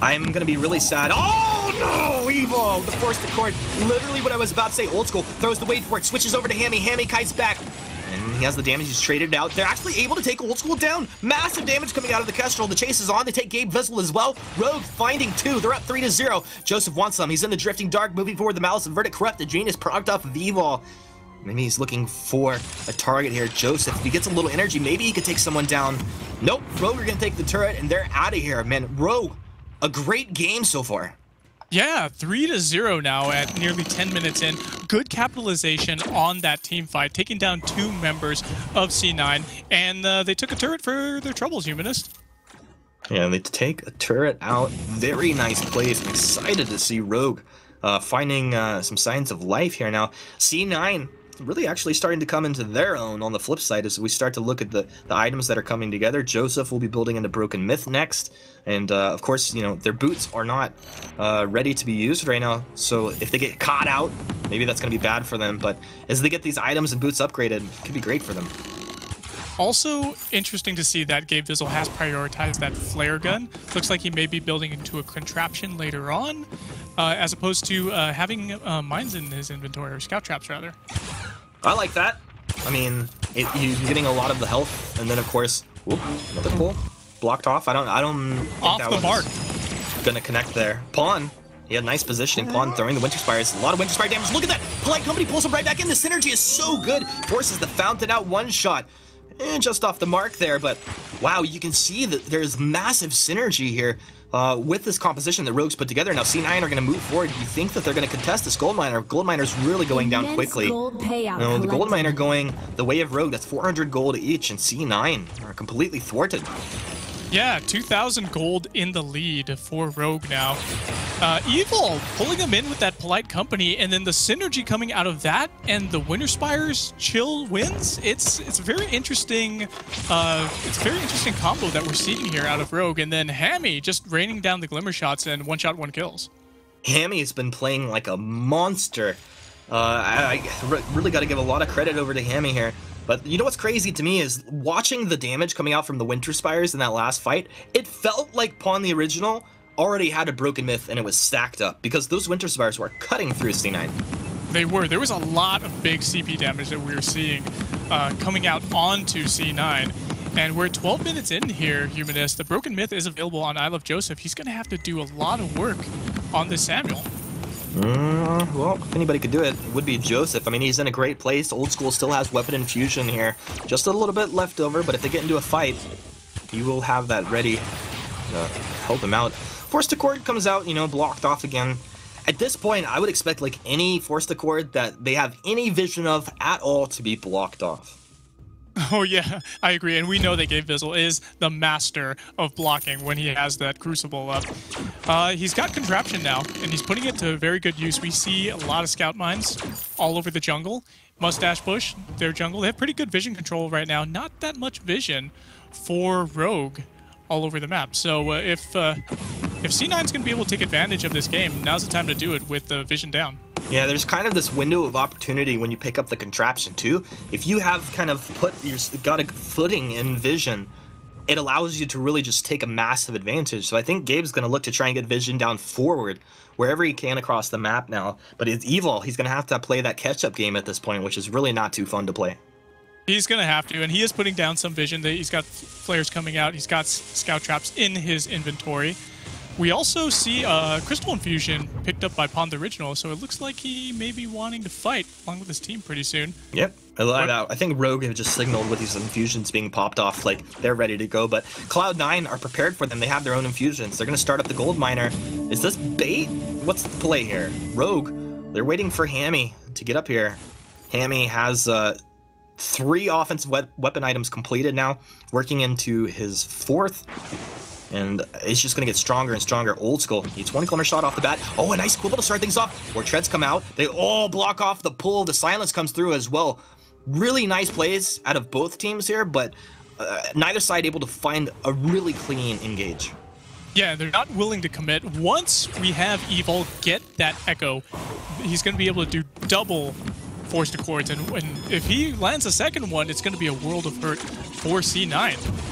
I'm going to be really sad. Oh, no! Evil! The Force to Cord. Literally what I was about to say. Old School throws the wait for it. Switches over to Hammy. Hammy kites back. And he has the damage. He's traded out. They're actually able to take Old School down. Massive damage coming out of the Kestrel. The chase is on. They take Gabe Vizzle as well. Rogue finding 2. They're up 3-0. Joseph wants some. He's in the Drifting Dark. Moving forward. The Malice and Verdict corrupt. The Gene is progged off of Evil. Maybe he's looking for a target here. Joseph, if he gets a little energy, maybe he could take someone down. Nope. Rogue are going to take the turret, and they're out of here. Man, Rogue, a great game so far. Yeah, 3-0 now at nearly 10 minutes in. Good capitalization on that team fight, taking down 2 members of C9, and they took a turret for their troubles, Humanist. Yeah, they take a turret out. Very nice plays. I'm excited to see Rogue finding some signs of life here now. C9 really actually starting to come into their own on the flip side as we start to look at the items that are coming together. Joseph will be building into Broken Myth next. And, of course, you know, their boots are not ready to be used right now. So if they get caught out, maybe that's going to be bad for them. But as they get these items and boots upgraded, it could be great for them. Also interesting to see that Gabe Vizzle has prioritized that flare gun. Looks like he may be building into a contraption later on, as opposed to having mines in his inventory, or scout traps rather. I like that. I mean, you're getting a lot of the health, and then of course, whoop, another pull blocked off. I don't think off that the was mark. gonna connect there. Pawn Yeah, nice positioning. Pawn throwing the Winter Spires. A lot of Winter Spire damage. Look at that! Polite Company pulls him right back in. The synergy is so good. Forces the Fountain out one shot. And just off the mark there, but wow, you can see that there's massive synergy here with this composition that Rogue's put together. Now C9 are going to move forward. You think that they're going to contest this Gold Miner. Gold Miner's really going down quickly. The Gold Miner going the way of Rogue. That's 400 gold each, and C9 are completely thwarted. Yeah, 2,000 gold in the lead for Rogue now. Evil pulling them in with that Polite Company, and then the synergy coming out of that and the Winter Spire's chill wins. It's a very interesting combo that we're seeing here out of Rogue, and then Hammy just raining down the Glimmer shots and one shot, one kills. Hammy's been playing like a monster. I really got to give a lot of credit over to Hammy here. But you know what's crazy to me is watching the damage coming out from the Winter Spires in that last fight. It felt like Pawn the Original already had a broken myth and it was stacked up because those Winter Spires were cutting through C9. They were. There was a lot of big CP damage that we were seeing coming out onto C9. And we're 12 minutes in here, Humanist. The broken myth is available on I Love Joseph. He's going to have to do a lot of work on this Samuel. Well, if anybody could do it, it would be Joseph. I mean, he's in a great place. Old School still has weapon infusion here. Just a little bit left over, but if they get into a fight, he will have that ready to help him out. Forced Accord comes out, blocked off again. At this point, I would expect like any Forced Accord that they have any vision of at all to be blocked off. Oh yeah, I agree, and we know that Gabe Vizzle is the master of blocking when he has that Crucible up. He's got Contraption now, and he's putting it to very good use. We see a lot of Scout Mines all over the jungle. Mustache Bush, their jungle, they have pretty good vision control right now. Not that much vision for Rogue all over the map. So if C9's going to be able to take advantage of this game, now's the time to do it with the vision down. Yeah, there's kind of this window of opportunity when you pick up the Contraption too. If you have kind of got a footing in vision, it allows you to really just take a massive advantage. So I think Gabe's going to look to try and get vision down forward wherever he can across the map now. But it's Evil. He's going to have to play that catch-up game at this point, which is really not too fun to play. He's going to have to, and he is putting down some vision. He's got flares coming out. He's got Scout Traps in his inventory. We also see Crystal Infusion picked up by Pawn the Original, so it looks like he may be wanting to fight along with his team pretty soon. Yep. I think Rogue have just signaled with these infusions being popped off, like they're ready to go, but Cloud9 are prepared for them. They have their own infusions. They're going to start up the Gold Miner. Is this bait? What's the play here? Rogue, they're waiting for Hammy to get up here. Hammy has 3 offensive weapon items completed now, working into his 4th. And it's just going to get stronger and stronger. Old School needs 1 Glimmer shot off the bat. Oh, a nice quibble to start things off. Where treads come out. They all block off the pull. The silence comes through as well. Really nice plays out of both teams here, but neither side able to find a really clean engage. Yeah, they're not willing to commit. Once we have Evil get that Echo, he's going to be able to do double Forced Accords. And if he lands a second one, it's going to be a world of hurt for C9.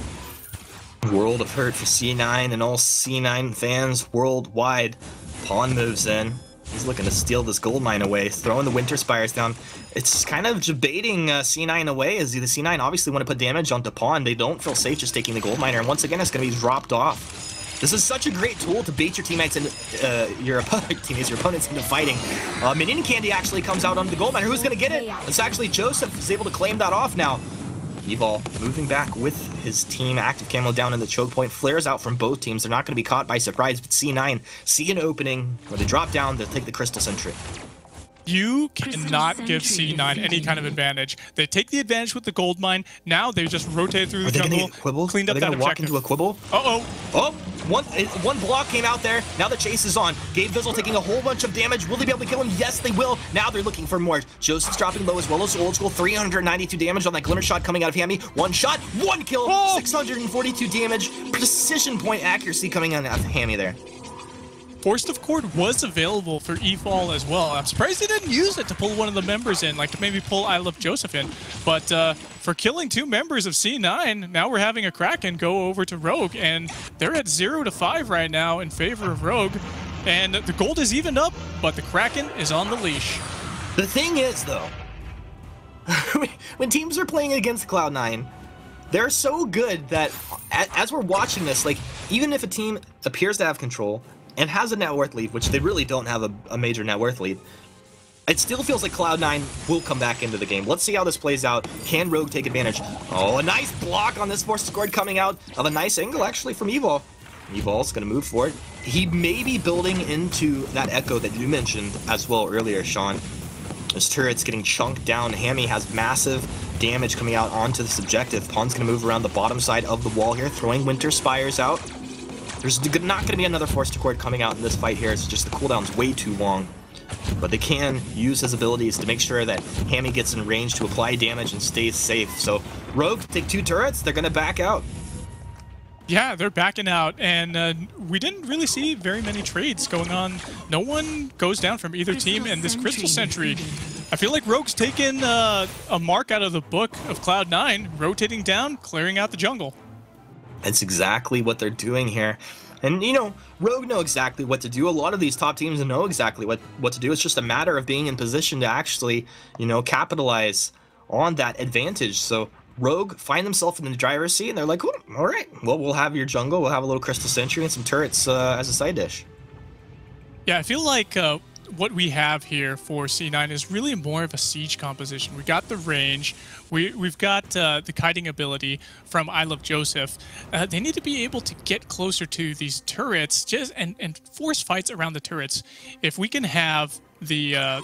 World of hurt for C9 and all C9 fans worldwide. Pawn moves in. He's looking to steal this gold mine away, throwing the Winter Spires down. It's kind of debating C9 away, as the C9 obviously want to put damage onto Pawn. They don't feel safe just taking the gold miner, and once again it's going to be dropped off. This is such a great tool to bait your teammates into your opponents into fighting. Minion Candy actually comes out on the gold miner. Who's going to get it? It's actually Joseph is able to claim that off now. Evil moving back with his team. Active Camo down in the choke point. Flares out from both teams. They're not going to be caught by surprise, but C9 see an opening where they drop down. They'll take the Crystal Sentry. You cannot give C9 any kind of advantage. They take the advantage with the gold mine. Now they just rotate through the jungle, cleaned up that objective. Walk into a quibble? Uh-oh. Oh, one block came out there. Now the chase is on. Gabe Vizzle taking a whole bunch of damage. Will they be able to kill him? Yes, they will. Now they're looking for more. Joseph's dropping low as well as Old School. 392 damage on that Glimmer shot coming out of Hammy. 1 shot, 1 kill, 642 damage. Precision point accuracy coming out of Hammy there. Forced Accord was available for E-Fall as well. I'm surprised they didn't use it to pull one of the members in, like to maybe pull I Love Joseph in. But for killing 2 members of C9, now we're having a Kraken go over to Rogue, and they're at 0-5 right now in favor of Rogue. And the gold is evened up, but the Kraken is on the leash. The thing is, though, when teams are playing against Cloud9, they're so good that as we're watching this, like, even if a team appears to have control, and has a net worth lead, which they really don't have a major net worth lead, it still feels like Cloud9 will come back into the game. Let's see how this plays out. Can Rogue take advantage? Oh, a nice block on this force scored coming out of a nice angle, actually, from Evil. Evol's going to move forward. He may be building into that echo that you mentioned as well earlier, Sean. This turret's getting chunked down. Hammy has massive damage coming out onto this objective. Pawn's going to move around the bottom side of the wall here, throwing Winter Spires out. There's not going to be another force cord coming out in this fight here. It's just the cooldown's way too long. But they can use his abilities to make sure that Hammy gets in range to apply damage and stays safe. So Rogue take 2 turrets, they're going to back out. Yeah, they're backing out, and we didn't really see very many trades going on. No one goes down from either team, and this Crystal Sentry, I feel like Rogue's taken a mark out of the book of Cloud9, rotating down, clearing out the jungle. That's exactly what they're doing here. And, you know, Rogue know exactly what to do. A lot of these top teams know exactly what to do. It's just a matter of being in position to actually, you know, capitalize on that advantage. So Rogue find themselves in the driver's seat, and they're like, all right, well, we'll have your jungle. We'll have a little Crystal Sentry and some turrets as a side dish. Yeah, I feel like what we have here for C9 is really more of a siege composition. We got the range, we've got the kiting ability from I Love Joseph. They need to be able to get closer to these turrets and force fights around the turrets. If we can have a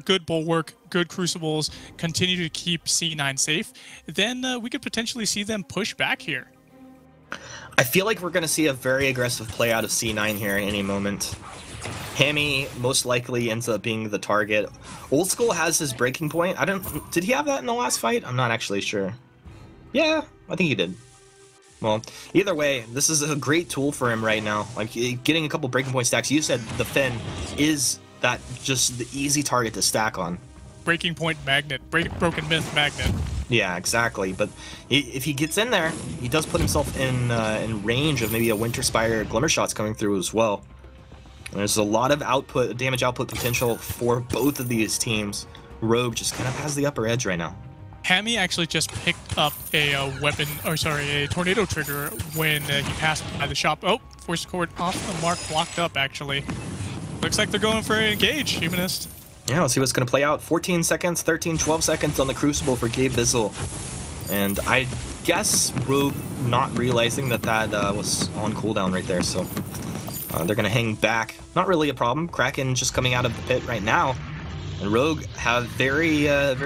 good bulwark, good crucibles, continue to keep C9 safe, then we could potentially see them push back here. I feel like we're going to see a very aggressive play out of C9 here at any moment. Hammy most likely ends up being the target. Old School has his breaking point. Did he have that in the last fight? I'm not actually sure. Yeah, I think he did. Well, either way, this is a great tool for him right now. Like, getting a couple breaking point stacks. You said the Finn is that just the easy target to stack on. Breaking point magnet, broken myth magnet. Yeah, exactly. But if he gets in there, he does put himself in range of maybe a Winter Spire Glimmer Shots coming through as well. There's a lot of damage output potential for both of these teams. Rogue just kind of has the upper edge right now. Hammy actually just picked up a a tornado trigger when he passed by the shop. Oh, force cord off the mark, blocked up actually. Looks like they're going for an engage, Humanist. Yeah, let's see what's going to play out. 14 seconds, 13, 12 seconds on the Crucible for Gabe Bizzle. And I guess Rogue not realizing that was on cooldown right there, so they're going to hang back. Not really a problem. Kraken just coming out of the pit right now. And Rogue have very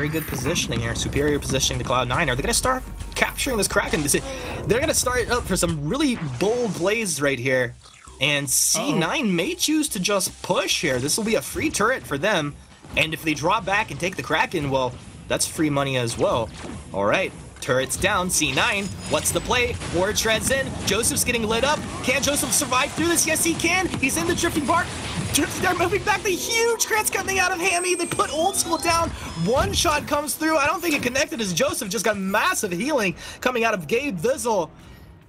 good positioning here. Superior positioning to Cloud9. Are they going to start capturing this Kraken? They're going to start up for some really bold plays right here. And C9 may choose to just push here. This will be a free turret for them. And if they draw back and take the Kraken, well, that's free money as well. All right. Turrets down, C9, what's the play? Ward treads in, Joseph's getting lit up. Can Joseph survive through this? Yes, he can. He's in the drifting bark. They're moving back. The huge crits coming out of Hammy. They put Old School down. One shot comes through. I don't think it connected as Joseph just got massive healing coming out of Gabe Bizzle.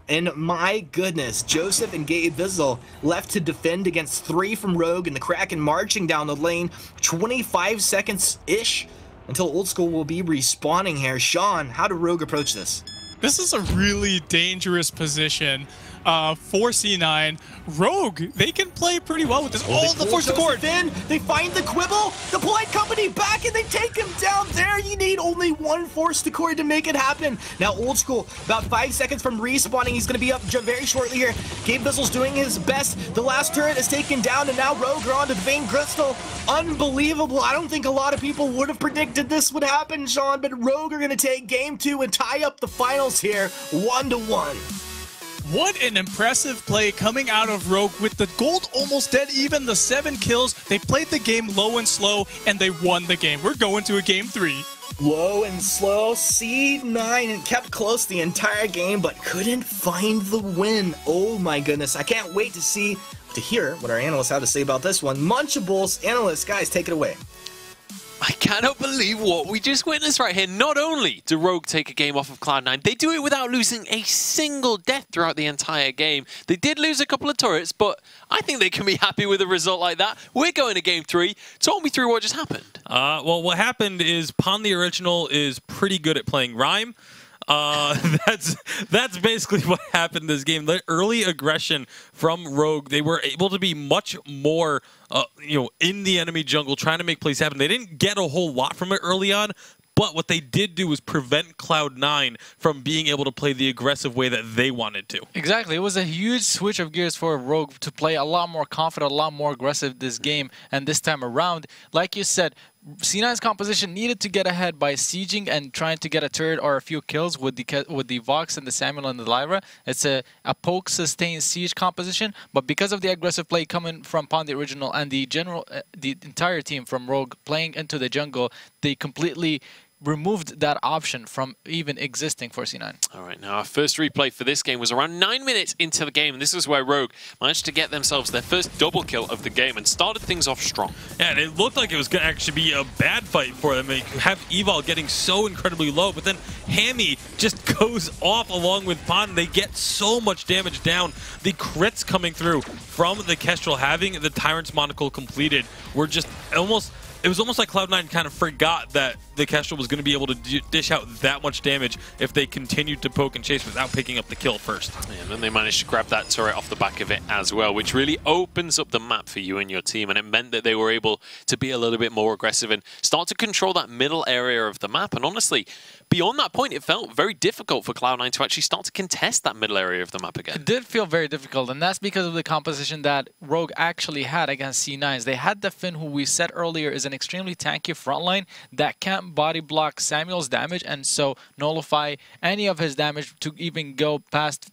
And my goodness, Joseph and Gabe Bizzle left to defend against 3 from Rogue and the Kraken marching down the lane. 25 seconds-ish until Old School will be respawning here. Sean, how do Rogue approach this? This is a really dangerous position for C9. Rogue, they can play pretty well with this. Oh, the force cord. They find the Quibble, the Polite Company back, and they take him down there. You need only one force to cord to make it happen. Now, Old School, about 5 seconds from respawning. He's going to be up very shortly here. Gabe Bizzle's doing his best. The last turret is taken down, and now Rogue are on to the Vain Crystal. Unbelievable. I don't think a lot of people would have predicted this would happen, Sean, but Rogue are going to take game 2 and tie up the finals here 1-1. What an impressive play coming out of Rogue with the gold almost dead even, the 7 kills. They played the game low and slow, and they won the game. We're going to a game 3. Low and slow, C9 kept close the entire game, but couldn't find the win. Oh my goodness, I can't wait to hear what our analysts have to say about this one. Munchables, analysts, guys, take it away. I cannot believe what we just witnessed right here. Not only do Rogue take a game off of Cloud9, they do it without losing a single death throughout the entire game. They did lose a couple of turrets, but I think they can be happy with a result like that. We're going to game 3. Talk me through what just happened. Well, what happened is Pon the Original is pretty good at playing Rhyme. That's basically what happened this game. The early aggression from Rogue, they were able to be much more in the enemy jungle, trying to make plays happen. They didn't get a whole lot from it early on, but what they did do was prevent Cloud9 from being able to play the aggressive way that they wanted to. Exactly. It was a huge switch of gears for Rogue to play a lot more confident, a lot more aggressive this game and this time around. Like you said, C9's composition needed to get ahead by sieging and trying to get a turret or a few kills with the Vox and the Samuel and the Lyra. It's a poke sustained siege composition, but because of the aggressive play coming from Pond the Original and the entire team from Rogue playing into the jungle, they completely removed that option from even existing for C9. All right, now our first replay for this game was around 9 minutes into the game, and this is where Rogue managed to get themselves their first double kill of the game and started things off strong. Yeah, and it looked like it was going to actually be a bad fight for them. They have Evol getting so incredibly low, but then Hammy just goes off along with Pond, and they get so much damage down. The crits coming through from the Kestrel, having the Tyrant's Monocle completed, were just almost... It was almost like Cloud9 kind of forgot that the Kestrel was going to be able to dish out that much damage if they continued to poke and chase without picking up the kill first. Yeah, and then they managed to grab that turret off the back of it as well, which really opens up the map for you and your team, and it meant that they were able to be a little bit more aggressive and start to control that middle area of the map. And honestly, beyond that point, it felt very difficult for Cloud9 to actually start to contest that middle area of the map again. It did feel very difficult, and that's because of the composition that Rogue actually had against C9s. They had the Finn, who we said earlier is an extremely tanky frontline that can't body block Samuel's damage and so nullify any of his damage to even go past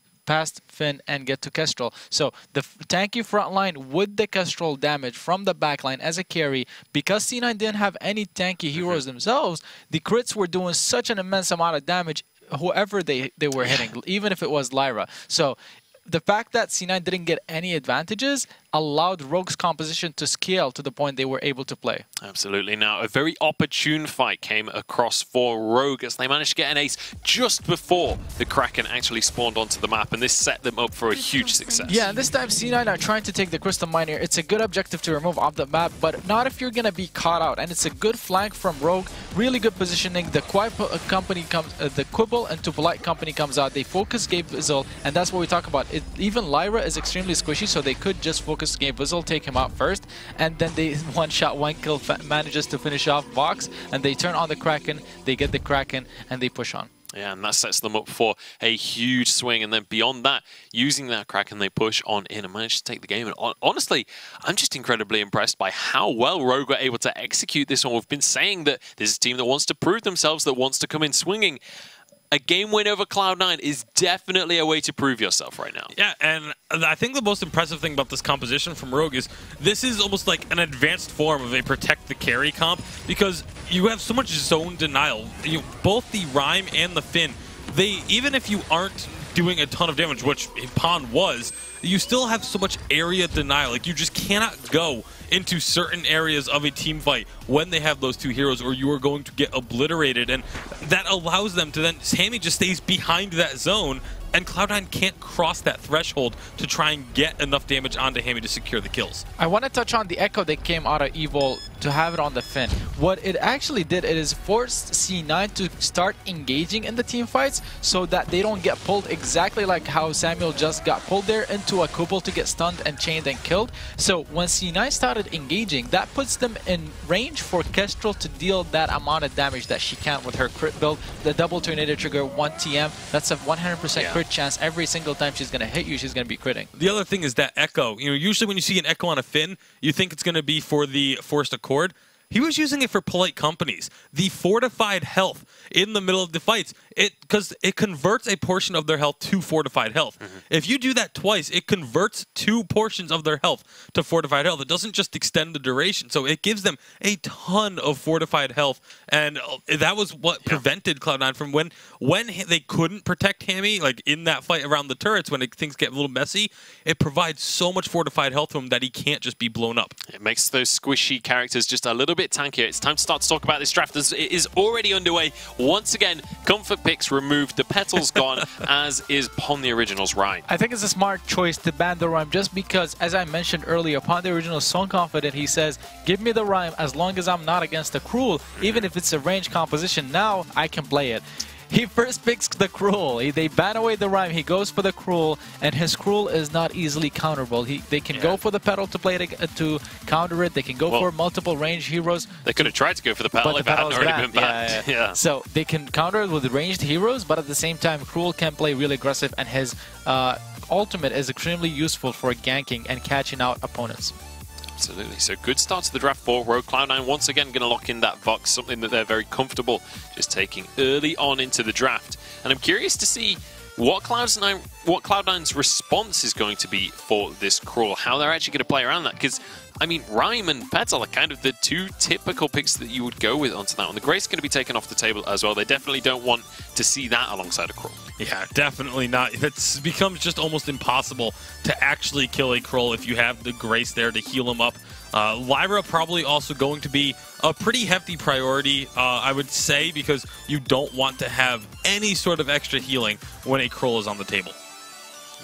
Finn and get to Kestrel. So the tanky frontline with the Kestrel damage from the backline as a carry, because C9 didn't have any tanky heroes themselves, the crits were doing such an immense amount of damage whoever they were hitting, even if it was Lyra. So the fact that C9 didn't get any advantages allowed Rogue's composition to scale to the point they were able to play. Absolutely. Now, a very opportune fight came across for Rogue as they managed to get an ace just before the Kraken actually spawned onto the map, and this set them up for a huge success. Yeah, and this time C9 are trying to take the Crystal Miner. It's a good objective to remove off the map, but not if you're going to be caught out. And it's a good flank from Rogue, really good positioning. The Quibble and Tupolite company comes out. They focus Gabe Vizzle, and that's what we talk about. Even Lyra is extremely squishy, so they could just focus Gabe Vizzle, take him out first, and then they one-shot, one-kill manages to finish off Vox, and they turn on the Kraken, they get the Kraken, and they push on. Yeah, and that sets them up for a huge swing, and then beyond that, using that Kraken, they push on in and manage to take the game. And honestly, I'm just incredibly impressed by how well Rogue were able to execute this one. We've been saying that this is a team that wants to prove themselves, that wants to come in swinging. A game win over Cloud9 is definitely a way to prove yourself right now. Yeah, and I think the most impressive thing about this composition from Rogue is this is almost like an advanced form of a protect the carry comp, because you have so much zone denial. Both the Rhyme and the Finn, even if you aren't doing a ton of damage, which Pond was, you still have so much area denial. Like, you just cannot go into certain areas of a team fight when they have those two heroes, or you are going to get obliterated, and that allows them to then... Hammy just stays behind that zone, and Cloud9 can't cross that threshold to try and get enough damage onto Hammy to secure the kills. I want to touch on the Echo that came out of Evil to have it on the Finn. What it actually did, it is forced C9 to start engaging in the team fights so that they don't get pulled exactly like how Samuel just got pulled there into a Kubel to get stunned and chained and killed. So when C9 started engaging, that puts them in range for Kestrel to deal that amount of damage that she can with her crit build. The double tornado trigger, 1 TM, that's a 100% crit chance. Every single time she's going to hit you, she's going to be critting. The other thing is that Echo. Usually when you see an Echo on a Finn, you think it's going to be for the Forced Accord. He was using it for polite companies. The fortified health in the middle of the fights, because it converts a portion of their health to fortified health. If you do that twice, it converts 2 portions of their health to fortified health. It doesn't just extend the duration, so it gives them a ton of fortified health, and that was what prevented Cloud9 from when they couldn't protect Hammy, like in that fight around the turrets, when things get a little messy. It provides so much fortified health to him that he can't just be blown up. It makes those squishy characters just a little bit tankier. It's time to start to talk about this draft as it is already underway. Once again, comfort picks removed, the petals gone, as is Pond the Original's Rhyme. I think it's a smart choice to ban the Rhyme just because, as I mentioned earlier, Pond the Original is so confident. He says, give me the Rhyme as long as I'm not against the Cruel. Even if it's a range composition, now I can play it. He first picks the Cruel. They ban away the Rhyme. He goes for the Cruel, and his Cruel is not easily counterable. They can go for the Petal to play it, to counter it. They can go for multiple range heroes. They could have tried to go for the Petal if it hadn't already been banned. Yeah. So they can counter it with ranged heroes, but at the same time, Cruel can play really aggressive, and his ultimate is extremely useful for ganking and catching out opponents. Absolutely. So good start to the draft for Rogue. Cloud9 once again going to lock in that Vox, something that they're very comfortable just taking early on into the draft. And I'm curious to see what Cloud9's response is going to be for this Cruel, how they're actually going to play around that. Because, I mean, Rhyme and Petal are kind of the two typical picks that you would go with onto that one. The Grace is going to be taken off the table as well. They definitely don't want to see that alongside a Cruel. Yeah, definitely not. It becomes just almost impossible to actually kill a Krull if you have the Grace there to heal him up. Lyra probably also going to be a pretty hefty priority, I would say, because you don't want to have any sort of extra healing when a Krull is on the table.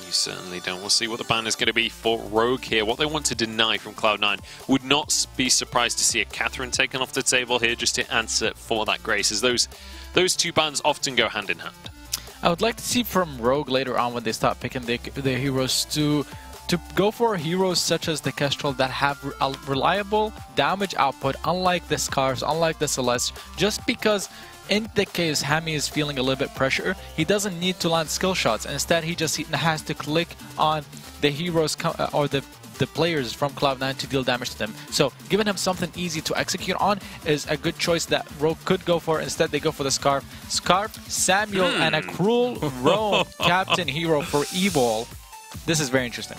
You certainly don't. We'll see what the ban is going to be for Rogue here. What they want to deny from Cloud9. Would not be surprised to see a Catherine taken off the table here just to answer for that Grace, as those two bans often go hand in hand. I would like to see from Rogue later on when they start picking their heroes to go for heroes such as the Kestrel that have a reliable damage output, unlike the Scarves, unlike the Celeste, just because in the case Hammy is feeling a little bit pressure, he doesn't need to land skill shots. Instead, he just has to click on the heroes or the players from Cloud9 to deal damage to them. So giving him something easy to execute on is a good choice that Rogue could go for. Instead, they go for the Scarf. Scarf, Samuel, and a Cruel Roam Captain hero for Evil. This is very interesting.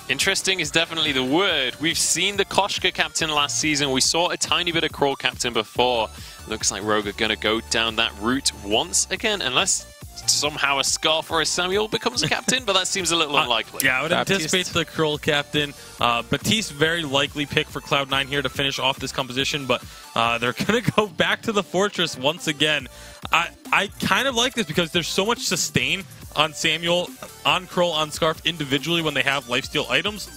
Interesting is definitely the word. We've seen the Koshka Captain last season. We saw a tiny bit of Cruel Captain before. Looks like Rogue are going to go down that route once again, unless somehow a Scarf or a Samuel becomes a captain, but that seems a little unlikely. Yeah, I would anticipate the Krull captain. Baptiste very likely pick for Cloud9 here to finish off this composition, but they're going to go back to the Fortress once again. I kind of like this because there's so much sustain on Samuel, on Krull, on Scarf individually when they have lifesteal items.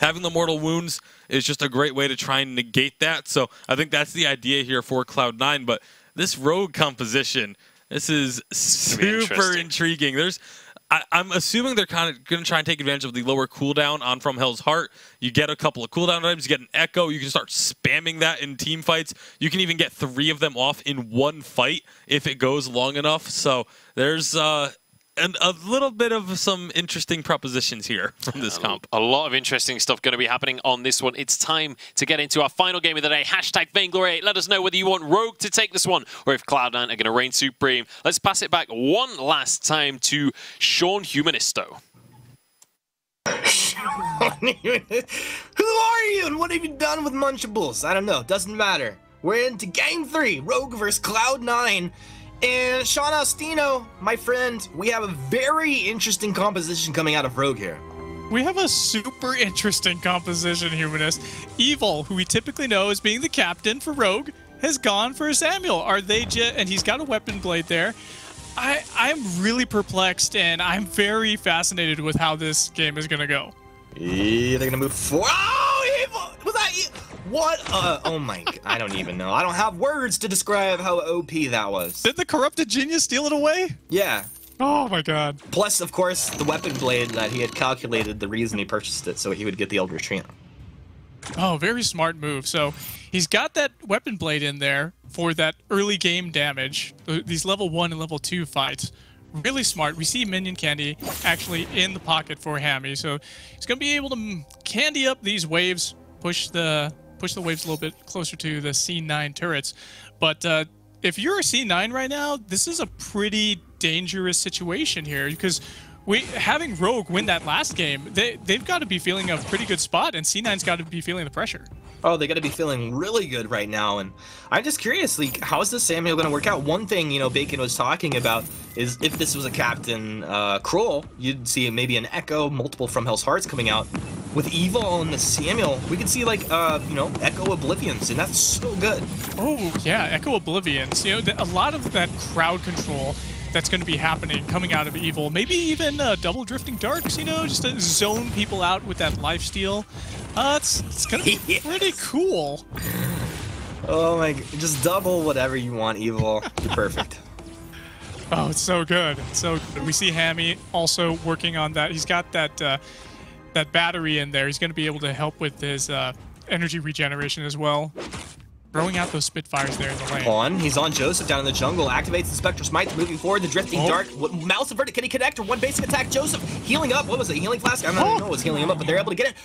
Having the Mortal Wounds is just a great way to try and negate that, so I think that's the idea here for Cloud9, but this Rogue composition... This is super intriguing. I'm assuming they're kind of going to try and take advantage of the lower cooldown on From Hell's Heart. You get a couple of cooldown items, you get an Echo, you can start spamming that in team fights. You can even get 3 of them off in one fight if it goes long enough. So there's a little bit of some interesting propositions here from this comp. A lot of interesting stuff going to be happening on this one. It's time to get into our final game of the day. Hashtag Vainglory8. Let us know whether you want Rogue to take this one or if Cloud9 are going to reign supreme. Let's pass it back one last time to Sean Humanisto. Who are you and what have you done with Munchables? I don't know. Doesn't matter. We're into Game 3. Rogue versus Cloud9. And Sean Ostino, my friend, we have a very interesting composition coming out of Rogue here. We have a super interesting composition, Humanist. Evil, who we typically know as being the captain for Rogue, has gone for Samuel. And he's got a weapon blade there. I'm really perplexed, and I'm very fascinated with how this game is going to go. Yeah, they're going to move forward. Oh, Evil! Was that Evil? What? Oh my God. I don't even know. I don't have words to describe how OP that was. Did the corrupted genius steal it away? Yeah. Oh my God. Plus, of course, the weapon blade that he had calculated the reason he purchased it, so he would get the Eldritch Trio. Oh, very smart move. So he's got that weapon blade in there for that early game damage. These level 1 and level 2 fights. Really smart. We see Minion Candy actually in the pocket for Hammy, so he's going to be able to candy up these waves, push the waves a little bit closer to the C9 turrets. But if you're a C9 right now, this is a pretty dangerous situation here because having Rogue win that last game, they've got to be feeling a pretty good spot, and C9's got to be feeling the pressure. Oh, they got to be feeling really good right now, and I'm just curious, like, how is this Samuel going to work out? One thing, you know, Bacon was talking about is if this was a Captain Krull, you'd see maybe an Echo, multiple From Hell's Hearts coming out. With Evil and the Samuel, we could see, like, you know, Echo Oblivions, and that's so good. Oh, yeah, Echo Oblivions. You know, a lot of that crowd control that's going to be happening coming out of Evil. Maybe even double Drifting Darks, you know, just to zone people out with that lifesteal. It's going to be pretty cool. Oh my, just double whatever you want, Evil. You're perfect. Oh, it's so good. It's so good. We see Hammy also working on that. He's got that that battery in there. He's going to be able to help with his energy regeneration as well. Throwing out those Spitfires there in the lane. On. He's on Joseph down in the jungle. Activates the Spectral Smite. Moving forward. The Drifting Dark. Mouse averted. Can he connect? Or one basic attack. Joseph healing up. What was it? Healing flask? I don't even know what was healing him up, but they're able to get it.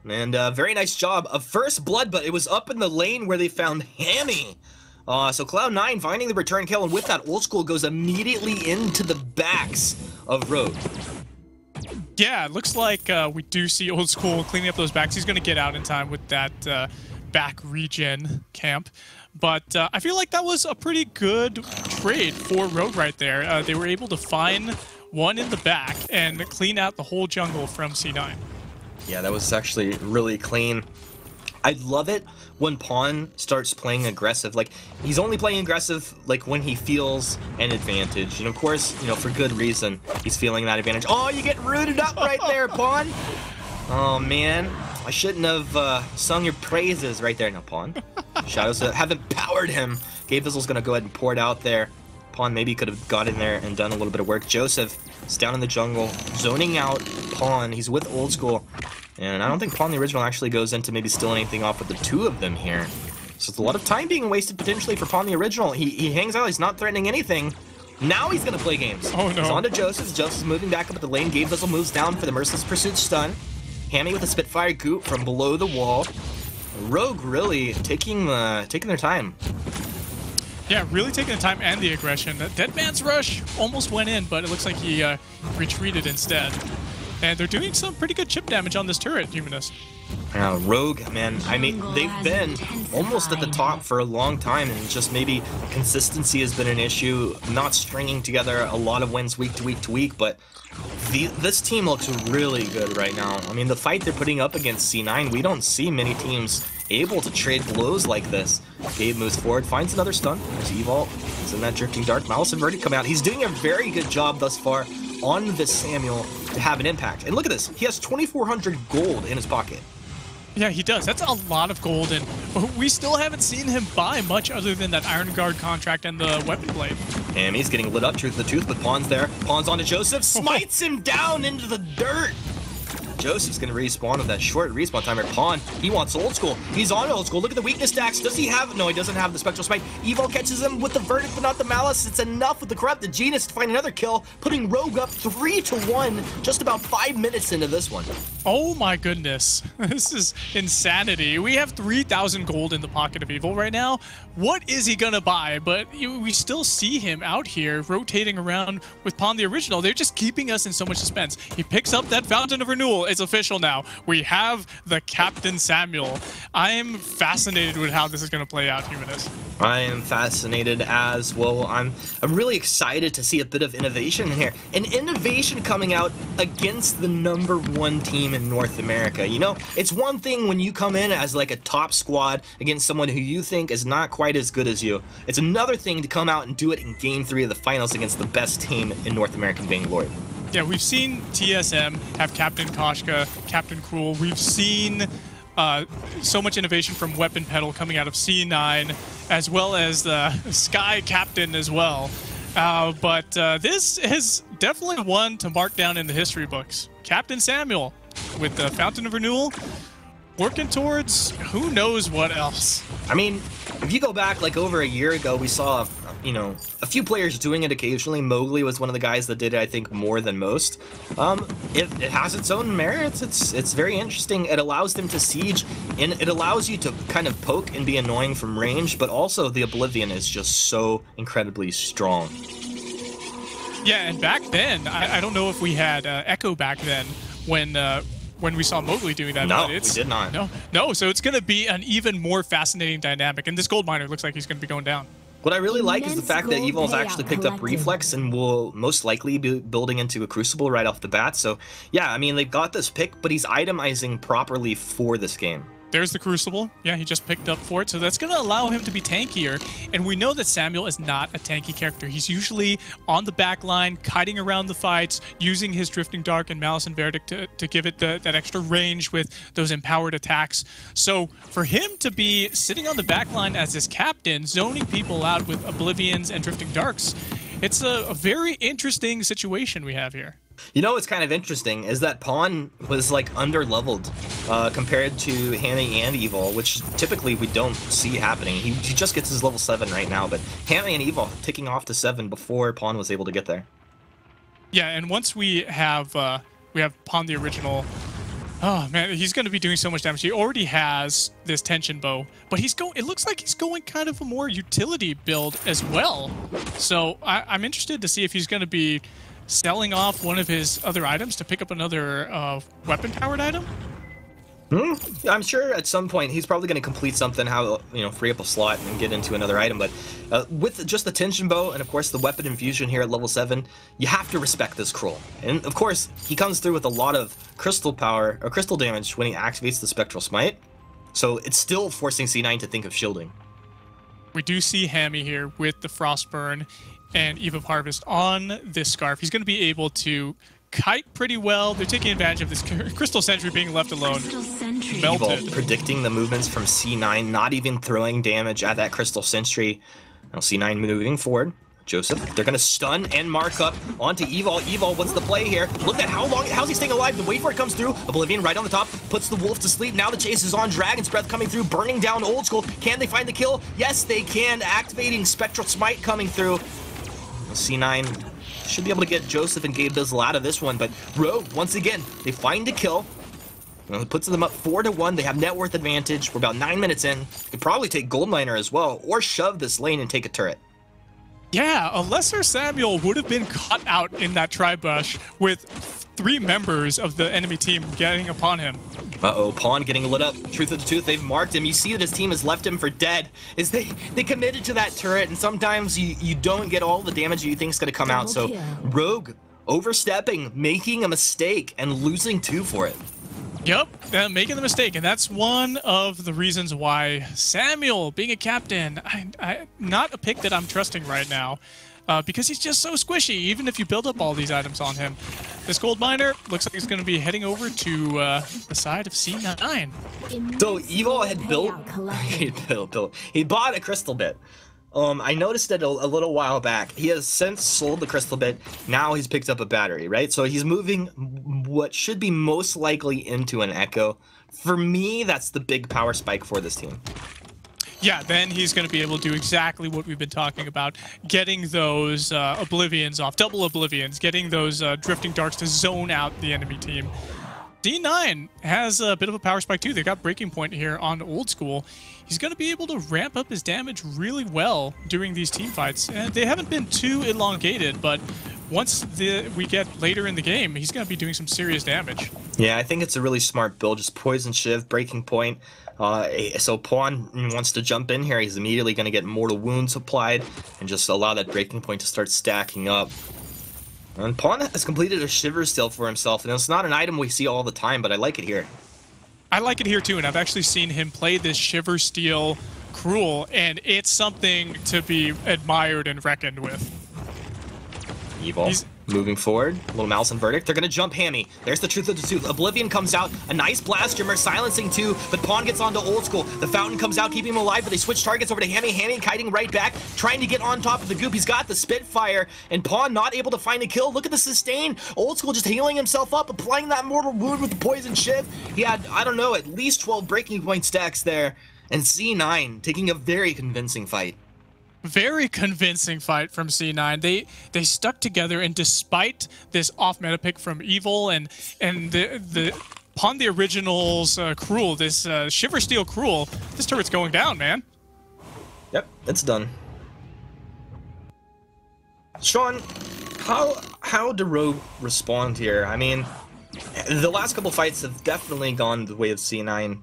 And very nice job of first blood, but it was up in the lane where they found Hammy. So Cloud9 finding the return kill, and with that, Old School goes immediately into the backs of Rogue. Yeah, it looks like we do see Old School cleaning up those backs. He's going to get out in time with that back regen camp. But I feel like that was a pretty good trade for Rogue right there. They were able to find one in the back and clean out the whole jungle from C9. Yeah, that was actually really clean. I love it when Pawn starts playing aggressive. Like, he's only playing aggressive like when he feels an advantage. And of course, you know, for good reason, he's feeling that advantage. Oh, you get rooted up right there, Pawn. Oh, man. I shouldn't have sung your praises right there. Now, Pawn. Shadows haven't powered him. Gabe Vizzle's going to go ahead and pour it out there. Pawn maybe could have got in there and done a little bit of work. Joseph is down in the jungle, zoning out Pawn. He's with Old School. And I don't think Pawn the Original actually goes into maybe stealing anything off with the two of them here. So it's a lot of time being wasted potentially for Pawn the Original. He hangs out, he's not threatening anything. Now he's going to play games. Oh, no. He's on to Joseph. Joseph's moving back up at the lane. Gabe Vizzle moves down for the Merciless Pursuit stun. Hammy with a Spitfire Goop from below the wall. Rogue really taking their time. Yeah, really taking the time and the aggression. Dead Man's Rush almost went in, but it looks like he retreated instead. And they're doing some pretty good chip damage on this turret, Humanist. Rogue, man, I mean, they've been almost at the top for a long time, and just maybe consistency has been an issue, not stringing together a lot of wins week to week to week, but this team looks really good right now. I mean, the fight they're putting up against C9, we don't see many teams able to trade blows like this. Gabe moves forward, finds another stun. There's Evol. He's in that Drifting Dark. Malice have already come out. He's doing a very good job thus far on this Samuel to have an impact. And look at this. He has 2,400 gold in his pocket. Yeah, he does. That's a lot of gold, and we still haven't seen him buy much other than that Iron Guard contract and the Weapon Blade. And he's getting lit up, Truth of the Tooth, but Pawn's there. Pawn's onto Joseph, smites him down into the dirt. Joseph's going to respawn with that short respawn timer. Pawn, he wants Old School. He's on Old School. Look at the weakness stacks. Does he have? No, he doesn't have the Spectral Smite. Evil catches him with the Verdict, but not the Malice. It's enough with the Corrupted Genius to find another kill, putting Rogue up 3-1 just about 5 minutes into this one. Oh my goodness. This is insanity. We have 3,000 gold in the pocket of Evil right now. What is he going to buy? But we still see him out here rotating around with Pawn the Original. They're just keeping us in so much suspense. He picks up that Fountain of Renewal. It's official now. We have the Captain Samuel. I am fascinated with how this is going to play out, Humanist. I am fascinated as well. I'm really excited to see a bit of innovation in here. An innovation coming out against the #1 team in North America. You know, it's one thing when you come in as like a top squad against someone who you think is not quite as good as you. It's another thing to come out and do it in Game 3 of the finals against the best team in North American Vainglory. Yeah, we've seen TSM have Captain Koshka, Captain Cruel. We've seen so much innovation from Weapon Pedal coming out of C9, as well as the Sky Captain as well. But this is definitely one to mark down in the history books. Captain Samuel with the Fountain of Renewal, working towards who knows what else. I mean, if you go back like over a year ago, we saw, you know, a few players doing it occasionally. Mowgli was one of the guys that did it, I think, more than most. It has its own merits. It's very interesting. It allows them to siege, and it allows you to kind of poke and be annoying from range, but also the Oblivion is just so incredibly strong. Yeah, and back then, I don't know if we had Echo back then when we saw Mowgli doing that. No, we did not. No, so it's going to be an even more fascinating dynamic, and this gold miner looks like he's going to be going down. What I really like is the fact that Evil's actually picked up Reflex and will most likely be building into a Crucible right off the bat. So, yeah, I mean, they've got this pick, but he's itemizing properly for this game. There's the Crucible. Yeah, he just picked up for it, so that's going to allow him to be tankier. And we know that Samuel is not a tanky character. He's usually on the back line, kiting around the fights, using his Drifting Dark and Malice and Verdict to give it that extra range with those empowered attacks. So for him to be sitting on the back line as his captain, zoning people out with Oblivions and Drifting Darks, it's a very interesting situation we have here. You know what's kind of interesting is that Pawn was like under-leveled compared to Hammy and Evil, which typically we don't see happening. He just gets his level 7 right now, but Hammy and Evil ticking off to 7 before Pawn was able to get there. Yeah, and once we have Pawn the original, oh man, he's going to be doing so much damage. He already has this tension bow, but it looks like he's going kind of a more utility build as well. So I'm interested to see if he's going to be selling off one of his other items to pick up another weapon-powered item. I'm sure at some point he's probably going to complete something, free up a slot and get into another item. But with just the tension bow and of course the weapon infusion here at level 7, you have to respect this Krull. And of course he comes through with a lot of crystal power or crystal damage when he activates the Spectral Smite. So it's still forcing C9 to think of shielding. We do see Hammy here with the Frostburn and Eve of Harvest on this Scarf. He's going to be able to kite pretty well. They're taking advantage of this Crystal Sentry being left alone. Melted. Predicting the movements from C9, not even throwing damage at that Crystal Sentry. Now C9 moving forward. Joseph, they're going to stun and mark up onto Evil. Evil, what's the play here? Look at how's he staying alive? The wait for it comes through. Oblivion right on the top, puts the wolf to sleep. Now the chase is on. Dragon's Breath coming through, burning down Old School. Can they find the kill? Yes, they can. Activating Spectral Smite coming through. C9 should be able to get Joseph and Gabe Bizzle out of this one, but Rogue, once again, they find a kill. It puts them up 4-1. They have net worth advantage. We're about 9 minutes in. Could probably take Goldminer as well, or shove this lane and take a turret. Yeah, a lesser Samuel would have been caught out in that tri-bush with 3 members of the enemy team getting upon him. Uh-oh, Pawn getting lit up. Truth of the Tooth, they've marked him. You see that his team has left him for dead. They committed to that turret, and sometimes you don't get all the damage you think is going to come out. So Rogue overstepping, making a mistake, and losing 2 for it. Yep, making the mistake, and that's one of the reasons why Samuel, being a captain, not a pick that I'm trusting right now, because he's just so squishy, even if you build up all these items on him. This gold miner looks like he's going to be heading over to the side of C9. So Evil had he bought a crystal bit. I noticed it a little while back. He has since sold the crystal bit. Now he's picked up a battery, right? So he's moving what should be most likely into an Echo. For me, that's the big power spike for this team. Yeah, then he's going to be able to do exactly what we've been talking about, getting those Oblivions off, double Oblivions, getting those Drifting Darks to zone out the enemy team. D9 has a bit of a power spike too. They got Breaking Point here on Old School. He's going to be able to ramp up his damage really well during these team fights. And they haven't been too elongated, but once we get later in the game, he's going to be doing some serious damage. Yeah, I think it's a really smart build. Just Poison Shiv, Breaking Point. So Pawn wants to jump in here. He's immediately going to get Mortal Wounds applied and just allow that Breaking Point to start stacking up. And Pawn has completed a Shiver Steel for himself, and it's not an item we see all the time, but I like it here. I like it here too, and I've actually seen him play this Shiver Steel Cruel, and it's something to be admired and reckoned with. Evil. Moving forward, little Mouse and Verdict. They're going to jump Hammy. There's the Truth of the Tooth. Oblivion comes out. A nice blast Jimmer, silencing 2, but Pawn gets onto Old School. The Fountain comes out, keeping him alive, but they switch targets over to Hammy. Hammy kiting right back, trying to get on top of the goop. He's got the Spitfire, and Pawn not able to find a kill. Look at the sustain. Old School just healing himself up, applying that Mortal Wound with the Poison Shiv. He had, I don't know, at least 12 Breaking Point stacks there. And C9 taking a very convincing fight. Very convincing fight from C9. They stuck together, and despite this off-meta pick from Evil and the Pawn the Original's Cruel, this Shiver Steel Cruel, this turret's going down, man. Yep, it's done. Sean, how do Rogue respond here? I mean, the last couple fights have definitely gone the way of C9.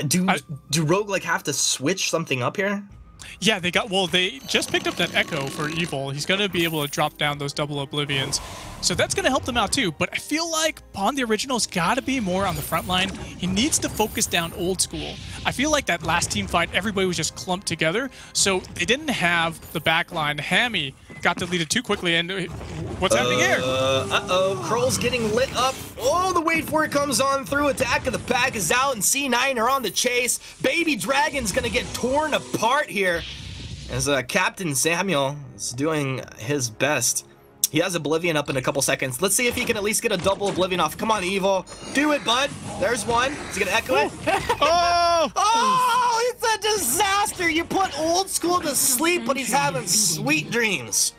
Do Rogue have to switch something up here? Yeah, they just picked up that Echo for Evil. He's going to be able to drop down those double Oblivions. So that's going to help them out too. But I feel like Pawn the Original's got to be more on the front line. He needs to focus down Old School. I feel like that last team fight, everybody was just clumped together. So they didn't have the back line. Hammy got deleted too quickly. And what's happening here? Krull's getting lit up. Oh, the wait for it comes on through. Attack of the Pack is out, and C9 are on the chase. Baby Dragon's going to get torn apart here. as Captain Samuel is doing his best. He has Oblivion up in a couple seconds. Let's see if he can at least get a double Oblivion off. Come on, Evil. Do it, bud. There's one. Is he going to echo it? Oh! Oh, it's a disaster. You put Old School to sleep, but he's having sweet dreams.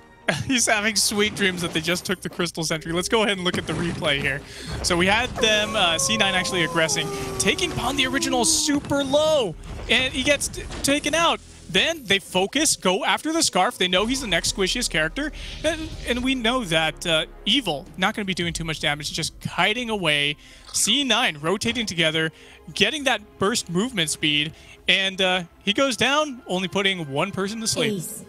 He's having sweet dreams that they just took the Crystal Sentry. Let's go ahead and look at the replay here. So we had them, C9 actually aggressing, taking Pon the Original super low, and he gets taken out. Then they focus, go after the Scarf. They know he's the next squishiest character. And we know that Evil, not going to be doing too much damage, just hiding away. C9 rotating together, getting that burst movement speed. And he goes down, only putting one person to sleep. Ace.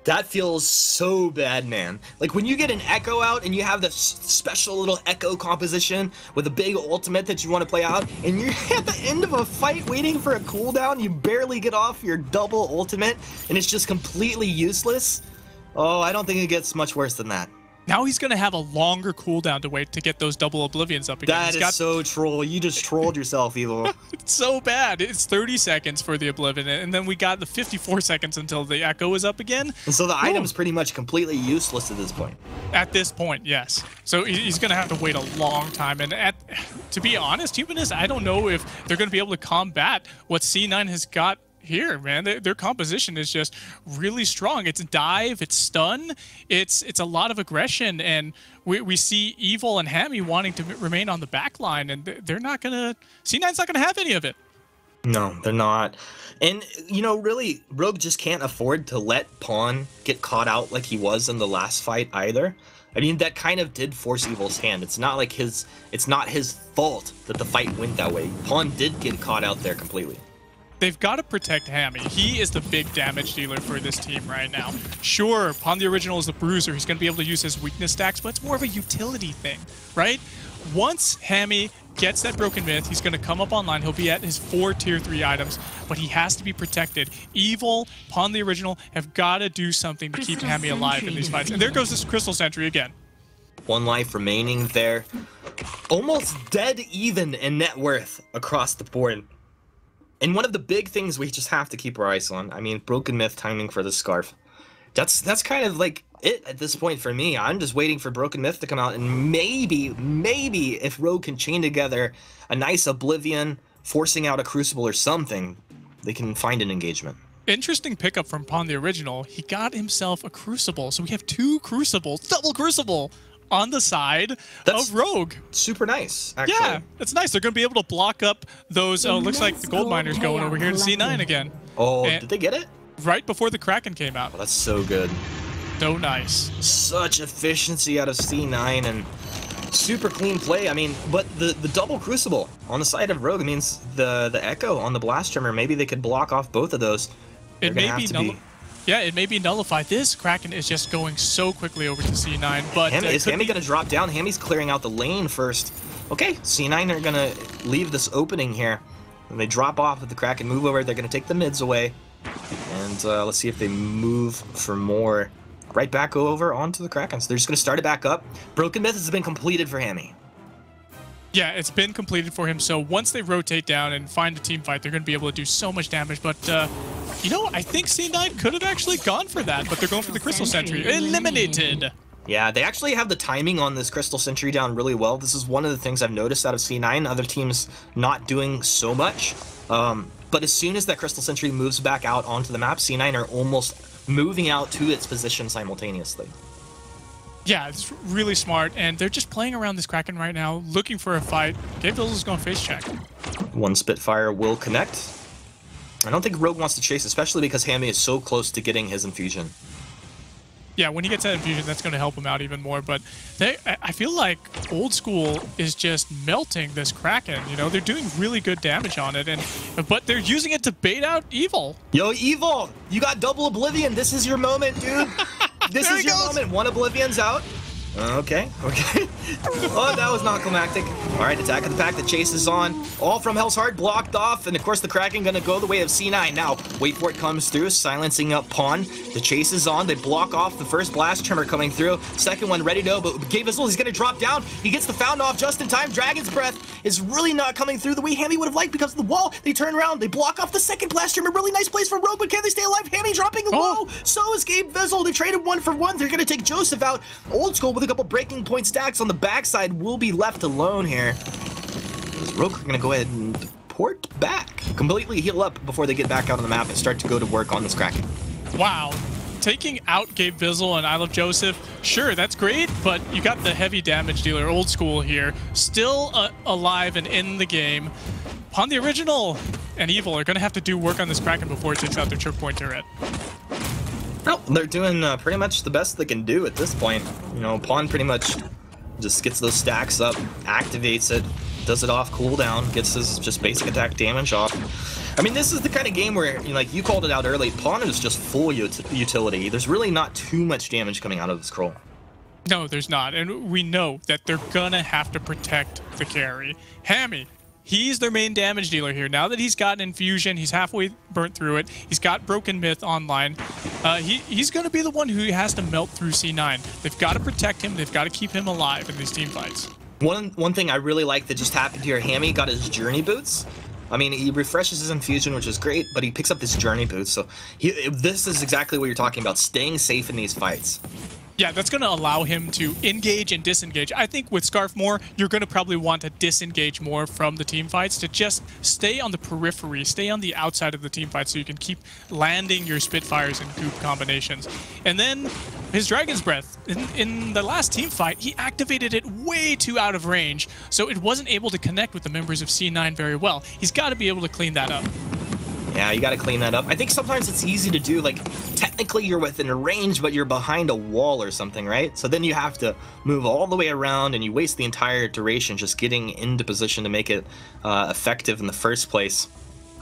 That feels so bad, man. Like when you get an Echo out and you have this special little Echo composition with a big ultimate that you want to play out, and you're at the end of a fight waiting for a cooldown, you barely get off your double ultimate, and it's just completely useless. Oh, I don't think it gets much worse than that. Now he's going to have a longer cooldown to wait to get those double Oblivions up again. That is so troll. You just trolled yourself, Evil. It's so bad. It's 30 seconds for the Oblivion, and then we got the 54 seconds until the Echo is up again. And so the item's pretty much completely useless at this point. At this point, yes. So he's going to have to wait a long time. And to be honest, Humanist, I don't know if they're going to be able to combat what C9 has got here, man. Their composition is just really strong. It's dive, it's stun, it's a lot of aggression, and we see Evil and Hammy wanting to remain on the back line, and they're not gonna. C9's not gonna have any of it. No, they're not. And you know, really, Rogue just can't afford to let Pawn get caught out like he was in the last fight either. I mean, that kind of did force Evil's hand. It's not like it's not his fault that the fight went that way. Pawn did get caught out there completely. They've got to protect Hammy. He is the big damage dealer for this team right now. Sure, Pon the Original is the bruiser. He's going to be able to use his weakness stacks, but it's more of a utility thing, right? Once Hammy gets that Broken Myth, he's going to come up online. He'll be at his 4 tier 3 items, but he has to be protected. Evil, Pon the Original have got to do something to keep Hammy alive in these fights. And there goes this Crystal Sentry again. One life remaining there. Almost dead even in net worth across the board. And one of the big things we just have to keep our eyes on, I mean, Broken Myth timing for the Scarf. That's kind of like it at this point for me. I'm just waiting for Broken Myth to come out, and maybe if Rogue can chain together a nice Oblivion, forcing out a Crucible or something, they can find an engagement. Interesting pickup from Pon the Original. He got himself a Crucible, so we have 2 Crucibles, double Crucible, on the side of Rogue. Super nice, actually. Yeah, it's nice. They're going to be able to block up those. Oh, looks like the gold miner's going over here to C9 again. Oh, and did they get it? Right before the Kraken came out. Oh, that's so good. So nice. Such efficiency out of C9 and super clean play. I mean, but the double Crucible on the side of Rogue means the Echo on the Blast Trimmer, maybe they could block off both of those. It may be Yeah, it may be nullified. This Kraken is just going so quickly over to C9, but is Hammy going to drop down? Hammy's clearing out the lane first. Okay, C9 are going to leave this opening here. When they drop off with the Kraken move over, they're going to take the mids away. And let's see if they move for more. Right back over onto the Kraken. So they're just going to start it back up. Broken Myth has been completed for Hammy. Yeah, it's been completed for him. So once they rotate down and find a team fight, they're going to be able to do so much damage. But, you know, I think C9 could have actually gone for that, but they're going for the Crystal Sentry. Eliminated! Yeah, they actually have the timing on this Crystal Sentry down really well. This is one of the things I've noticed out of C9. Other teams not doing so much. But as soon as that Crystal Sentry moves back out onto the map, C9 are almost moving out to its position simultaneously. Yeah, it's really smart, and they're just playing around this Kraken right now, looking for a fight. Gabe Vills is going face check. One Spitfire will connect. I don't think Rogue wants to chase, especially because Hammy is so close to getting his infusion. Yeah, when he gets that infusion, that's going to help him out even more. But I feel like Old School is just melting this Kraken. You know, they're doing really good damage on it, but they're using it to bait out Evil. Yo, Evil, you got double Oblivion. This is your moment, dude. This is your moment. 1 Oblivion's out. Okay. Oh, that was not climactic. All right, attack of the pack. The chase is on. All from Hell's Heart blocked off. And of course, the Kraken going to go the way of C9. Now, wait for it comes through, silencing up Pawn. The chase is on. They block off the first blast tremor coming through. Second one ready to go, but Gavizzel, he's going to drop down. He gets the found off just in time. Dragon's Breath is really not coming through the way Hammy would have liked because of the wall. They turn around. They block off the second blast tremor. Really nice place for Rogue, but can they stay alive? Hammy dropping low. So is Gavizzel. They traded 1 for 1. They're going to take Joseph out. Old School with a couple breaking point stacks on the backside will be left alone here. Rogue are going to go ahead and port back. Completely heal up before they get back out on the map and start to go to work on this Kraken. Wow. Taking out Gavizzel and I Love Joseph, sure, that's great, but you got the heavy damage dealer, Old School here, still alive and in the game. Upon the Original and Evil are going to have to do work on this Kraken before it takes out their choke point turret. Well, they're doing pretty much the best they can do at this point. You know, Pawn pretty much just gets those stacks up, activates it, does it off cooldown, gets his just basic attack damage off. I mean, this is the kind of game where, you know, like you called it out early, Pawn is just full utility. There's really not too much damage coming out of this scroll. No, there's not, and we know that they're gonna have to protect the carry. Hammy, he's their main damage dealer here. Now that he's got Infusion, he's halfway burnt through it, he's got Broken Myth online, he's gonna be the one who has to melt through C9. They've got to protect him, they've got to keep him alive in these team fights. One thing I really like that just happened here, Hammy got his Journey Boots. I mean, he refreshes his Infusion, which is great, but he picks up this Journey Boots, so this is exactly what you're talking about, staying safe in these fights. Yeah, that's going to allow him to engage and disengage. I think with Scarf more, you're going to probably want to disengage more from the team fights to just stay on the periphery, stay on the outside of the team fight so you can keep landing your Spitfires and Goop combinations. And then his Dragon's Breath, in the last team fight, he activated it way too out of range, so it wasn't able to connect with the members of C9 very well. He's got to be able to clean that up. Yeah, you gotta clean that up. I think sometimes it's easy to do, like, technically you're within a range, but you're behind a wall or something, right? So then you have to move all the way around and you waste the entire duration just getting into position to make it effective in the first place.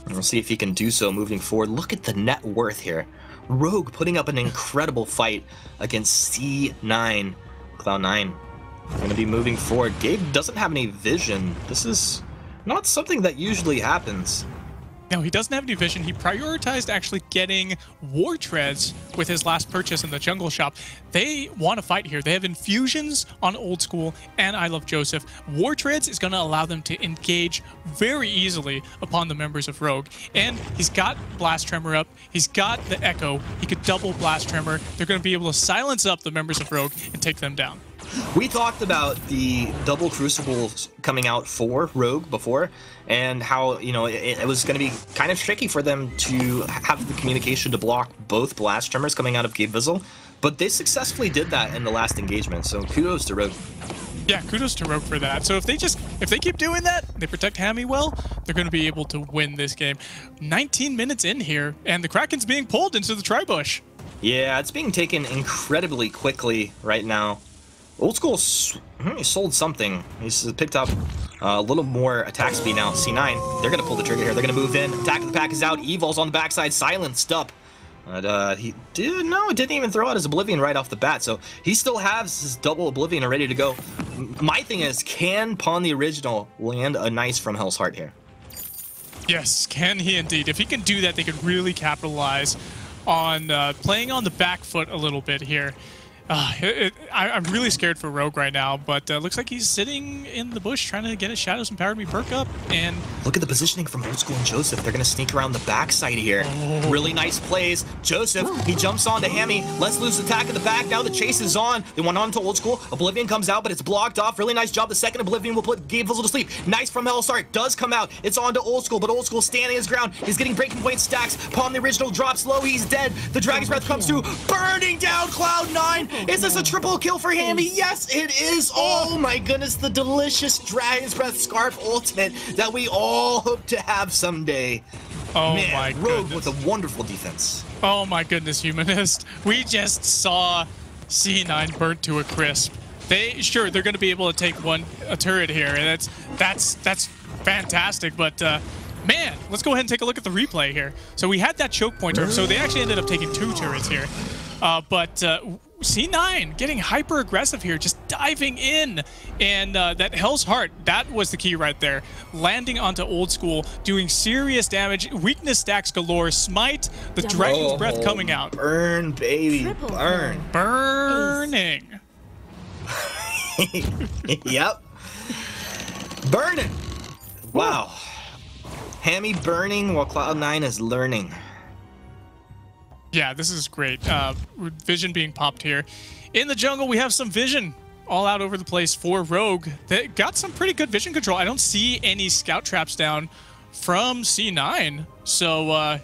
And we'll see if he can do so moving forward. Look at the net worth here. Rogue putting up an incredible fight against C9. Cloud9 gonna be moving forward. Gabe doesn't have any vision. This is not something that usually happens. No, he doesn't have any vision. He prioritized actually getting War Treads with his last purchase in the jungle shop. They want to fight here. They have Infusions on Old School and I Love Joseph. War Treads is going to allow them to engage very easily upon the members of Rogue. And he's got Blast Tremor up. He's got the Echo. He could double Blast Tremor. They're going to be able to silence up the members of Rogue and take them down. We talked about the double Crucibles coming out for Rogue before, and how, you know, it was going to be kind of tricky for them to have the communication to block both Blast Tremors coming out of Gavizzel, but they successfully did that in the last engagement, so kudos to Rogue. Yeah, kudos to Rogue for that. So if they keep doing that, they protect Hammy well, they're going to be able to win this game. 19 minutes in here, and the Kraken's being pulled into the Tribush. Yeah, it's being taken incredibly quickly right now. Old School, he sold something. He's picked up a little more attack speed now. C9, they're going to pull the trigger here. They're going to move in. Attack of the pack is out. Evol's on the backside, silenced up. But he didn't even throw out his Oblivion right off the bat. So he still has his double Oblivion ready to go. My thing is, can Pawn the Original land a nice from Hell's Heart here? Yes, can he indeed. If he can do that, they could really capitalize on playing on the back foot a little bit here. I'm really scared for Rogue right now, but looks like he's sitting in the bush trying to get his Shadows Empowered Me perk up, and... Look at the positioning from Old School and Joseph. They're going to sneak around the backside here. Oh. Really nice plays. Joseph, he jumps onto Hammy. Let's lose attack in the back. Now the chase is on. They went on to Old School. Oblivion comes out, but it's blocked off. Really nice job. The second Oblivion will put Gavizzel to sleep. Nice from Hell's Heart. Does come out. It's on to Old School, but Old School standing his ground. He's getting breaking point stacks. Pawn the Original drops low. He's dead. The Dragon's Breath comes through, burning down Cloud9. Is this a triple kill for Hammy? Yes, it is. Oh my goodness, the delicious Dragon's Breath Scarf ultimate that we all hope to have someday. Oh man, my Rogue goodness. with a wonderful defense. Oh my goodness, Humanist. We just saw C9 burnt to a crisp. They're going to be able to take a turret here, and that's fantastic, but man, let's go ahead and take a look at the replay here. So we had that choke pointer, so they actually ended up taking 2 turrets here. But C9 getting hyper aggressive here, just diving in, and that Hell's Heart, that was the key right there. Landing onto Old School, doing serious damage, weakness stacks galore, smite, the Dragon's Breath coming out. Burn, baby, burn. Burning. Yep. Burning. Wow. Hammy burning while Cloud9 is learning. Yeah, this is great. Vision being popped here. In the jungle, we have some vision all out over the place for Rogue. They got some pretty good vision control. I don't see any scout traps down from C9. So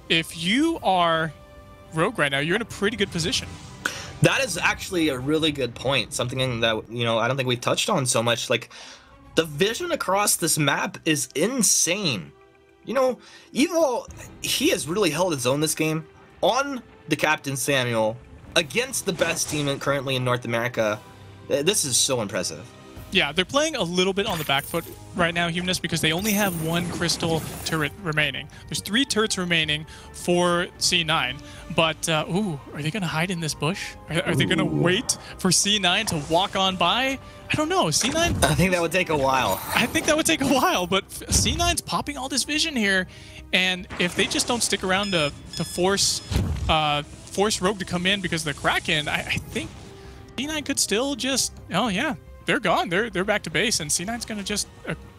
if you are Rogue right now, you're in a pretty good position. That is actually a really good point. Something that, you know, I don't think we've touched on so much. Like, the vision across this map is insane. You know, Evil, he has really held his own this game. On the Captain Samuel, against the best team currently in North America. This is so impressive. Yeah, they're playing a little bit on the back foot right now, Humanist, because they only have one crystal turret remaining. There's 3 turrets remaining for C9, but, ooh, are they going to hide in this bush? Are they going to wait for C9 to walk on by? I don't know. C9? I think that would take a while. I think that would take a while, but C9's popping all this vision here, and if they just don't stick around to force Rogue to come in because of the Kraken, I think C9 could still just, oh yeah, they're gone. They're back to base, and C9's going to just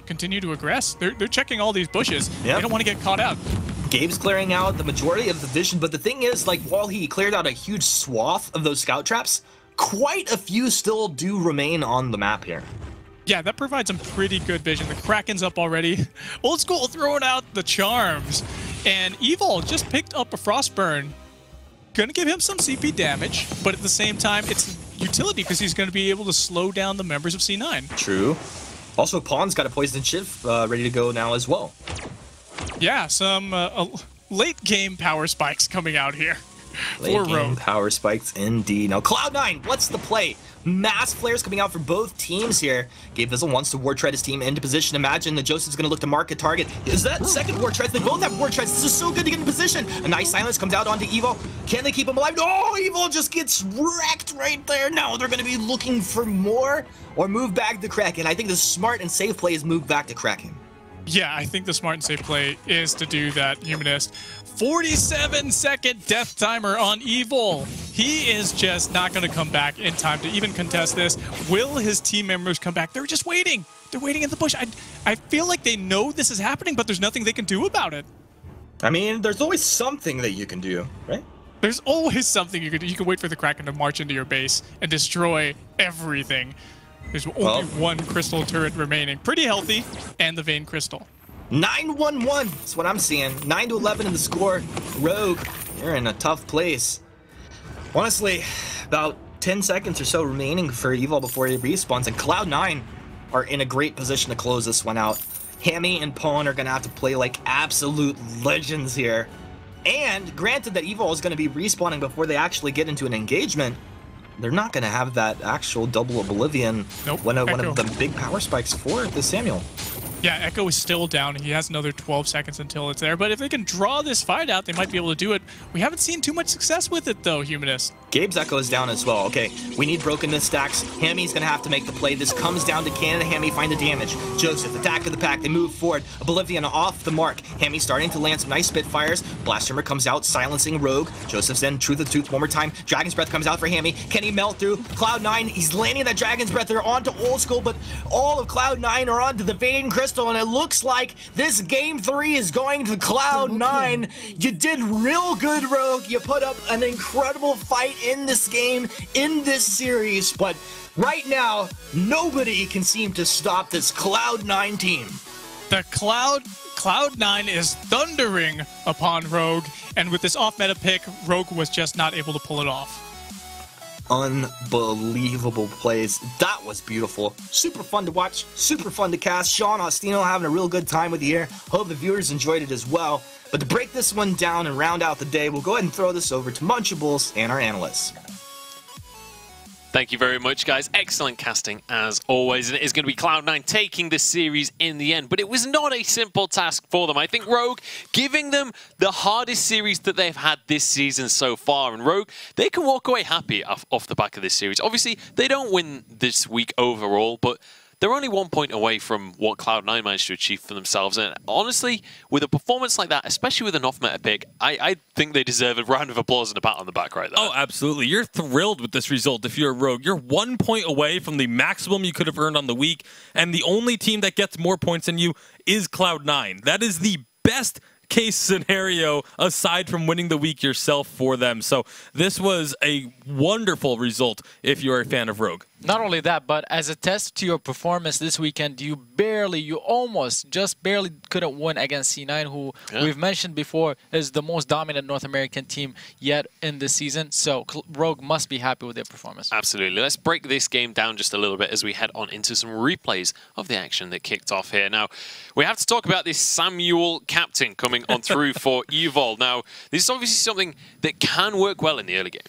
continue to aggress. They're checking all these bushes. Yep. They don't want to get caught out. Gabe's clearing out the majority of the vision, but the thing is, like, while he cleared out a huge swath of those scout traps, quite a few still do remain on the map here. Yeah, that provides some pretty good vision. The Kraken's up already. Old School throwing out the charms. And Evil just picked up a Frostburn. Gonna give him some CP damage, but at the same time, it's utility because he's gonna be able to slow down the members of C9. True. Also, Pawn's got a Poison Shift ready to go now as well. Yeah, some late game power spikes coming out here. Late game power spikes indeed. Now, Cloud9, what's the play? Mass flares coming out for both teams here. Gabe Vizzle wants to ward tread his team into position. Imagine that Joseph's going to look to mark a target. Is that second ward tread? They both have ward treads. This is so good to get in position. A nice silence comes out onto Evo. Can they keep him alive? No, Evo just gets wrecked right there. Now they're going to be looking for more or move back to Kraken. I think the smart and safe play is move back to Kraken. Yeah, I think the smart and safe play is to do that, Humanist. 47-second death timer on Evil. He is just not going to come back in time to even contest this. Will his team members come back? They're just waiting. They're waiting in the bush. I feel like they know this is happening, but there's nothing they can do about it. I mean, there's always something that you can do, right? There's always something you can do. You can wait for the Kraken to march into your base and destroy everything. There's only one crystal turret remaining. Pretty healthy, and the Vein Crystal. 9-1-1, that's what I'm seeing. 9-11 in the score. Rogue, you're in a tough place. Honestly, about 10 seconds or so remaining for Evil before he respawns, and Cloud9 are in a great position to close this one out. Hammy and Pawn are going to have to play like absolute legends here. And granted that Evil is going to be respawning before they actually get into an engagement, they're not going to have that actual double Oblivion when one of the big power spikes for the Samuel. Yeah, Echo is still down. He has another 12 seconds until it's there. But if they can draw this fight out, they might be able to do it. We haven't seen too much success with it, though, Humanist. Gabe's Echo is down as well. Okay, we need brokenness stacks. Hammy's going to have to make the play. This comes down to can Hammy find the damage. Joseph, attack of the pack. They move forward. Oblivion off the mark. Hammy starting to land some nice Spitfires. Blast Hammer comes out, silencing Rogue. Joseph's in Truth of Tooth one more time. Dragon's Breath comes out for Hammy. Can he melt through? Cloud9, he's landing that Dragon's Breath. They're onto Old School, but all of Cloud9 are onto the Vein Crystal, and it looks like this Game 3 is going to Cloud9. You did real good, Rogue. You put up an incredible fight in this game, in this series, but right now, nobody can seem to stop this Cloud9 team. The Cloud9 is thundering upon Rogue, and with this off-meta pick, Rogue was just not able to pull it off. Unbelievable plays. That was beautiful. Super fun to watch, super fun to cast. Sean Ostino having a real good time with you here. Hope the viewers enjoyed it as well. But to break this one down and round out the day, we'll go ahead and throw this over to Munchables and our analysts. Thank you very much, guys. Excellent casting, as always. And it is going to be Cloud9 taking this series in the end. But it was not a simple task for them. I think Rogue giving them the hardest series that they've had this season so far. And Rogue, they can walk away happy off the back of this series. Obviously, they don't win this week overall, but they're only 1 point away from what Cloud9 managed to achieve for themselves. And honestly, with a performance like that, especially with an off-meta pick, I think they deserve a round of applause and a pat on the back right there. Oh, absolutely. You're thrilled with this result if you're a Rogue. You're 1 point away from the maximum you could have earned on the week, and the only team that gets more points than you is Cloud9. That is the best case scenario aside from winning the week yourself for them. So this was a wonderful result if you're a fan of Rogue. Not only that, but as a test to your performance this weekend, you almost just barely couldn't win against C9, who we've mentioned before is the most dominant North American team yet in this season. So Rogue must be happy with their performance. Absolutely. Let's break this game down just a little bit as we head on into some replays of the action that kicked off here. Now, we have to talk about this Samuel captain coming on through for Evol. Now, this is obviously something that can work well in the early game.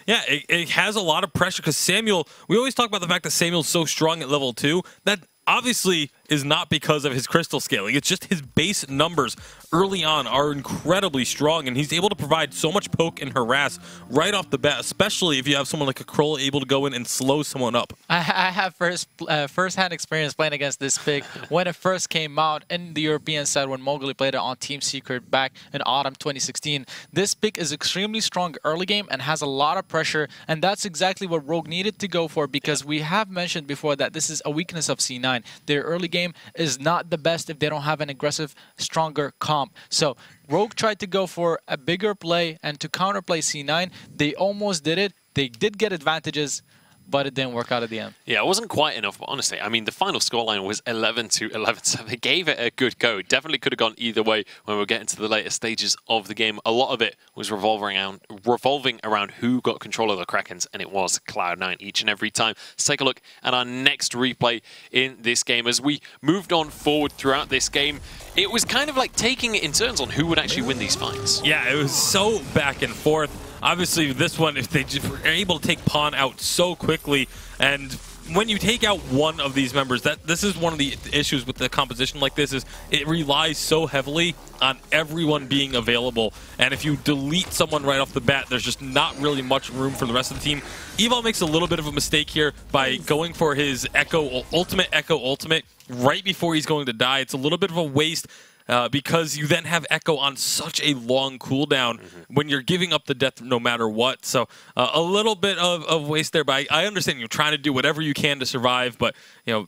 Yeah, it has a lot of pressure because Samuel, we always talk about the fact that Samuel's so strong at level 2. That obviously is not because of his crystal scaling. It's just his base numbers early on are incredibly strong, and he's able to provide so much poke and harass right off the bat, especially if you have someone like a Kroll able to go in and slow someone up. I have first-hand experience playing against this pick when it first came out in the European side when Mowgli played it on Team Secret back in autumn 2016. This pick is extremely strong early game and has a lot of pressure, and that's exactly what Rogue needed to go for because we have mentioned before that this is a weakness of C9. Their early game is not the best if they don't have an aggressive, stronger comp. So Rogue tried to go for a bigger play and to counterplay C9. They almost did it. They did get advantages, but it didn't work out at the end. Yeah, it wasn't quite enough, but honestly, I mean, the final scoreline was 11-11, so they gave it a good go. Definitely could have gone either way when we were getting to the later stages of the game. A lot of it was revolving around who got control of the Krakens, and it was Cloud9 each and every time. Let's take a look at our next replay in this game. As we moved on forward throughout this game, it was kind of like taking it in turns on who would actually win these fights. Yeah, it was so back and forth. Obviously, this one, if they just were able to take Pawn out so quickly, and when you take out one of these members, this is one of the issues with the composition like this, is it relies so heavily on everyone being available, and if you delete someone right off the bat, there's just not really much room for the rest of the team. Evol makes a little bit of a mistake here by going for his Echo Ultimate right before he's going to die. It's a little bit of a waste. Because you then have Echo on such a long cooldown when you're giving up the death no matter what. So a little bit of waste there, but I understand you're trying to do whatever you can to survive, but you know,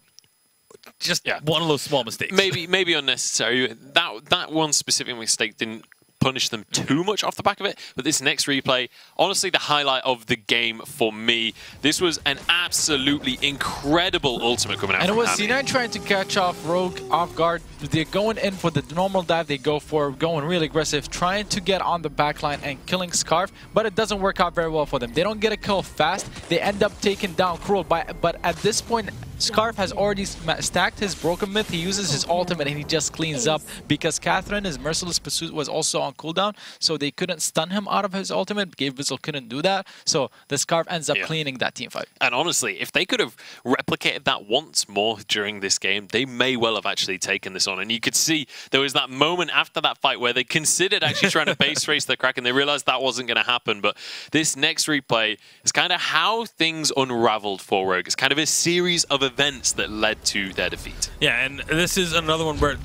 just one of those small mistakes. Maybe unnecessary. That one specific mistake didn't punish them too much off the back of it, but this next replay, honestly the highlight of the game for me. This was an absolutely incredible ultimate coming out and from it was Hammy. C9 trying to catch off Rogue off guard. They're going in for the normal dive, they go for going really aggressive, trying to get on the backline and killing Scarf, but it doesn't work out very well for them. They don't get a kill fast, they end up taking down Cruel, but at this point Scarf has already stacked his Broken Myth. He uses his ultimate and he just cleans up because Catherine, his Merciless Pursuit, was also on cooldown, so they couldn't stun him out of his ultimate. Gabe Bizzle couldn't do that, so the Scarf ends up cleaning that team fight. And honestly, if they could have replicated that once more during this game, they may well have actually taken this on. And you could see there was that moment after that fight where they considered actually trying to base race the Kraken. They realized that wasn't going to happen. But this next replay is kind of how things unraveled for Rogue. It's kind of a series of events that led to their defeat. Yeah, and this is another one where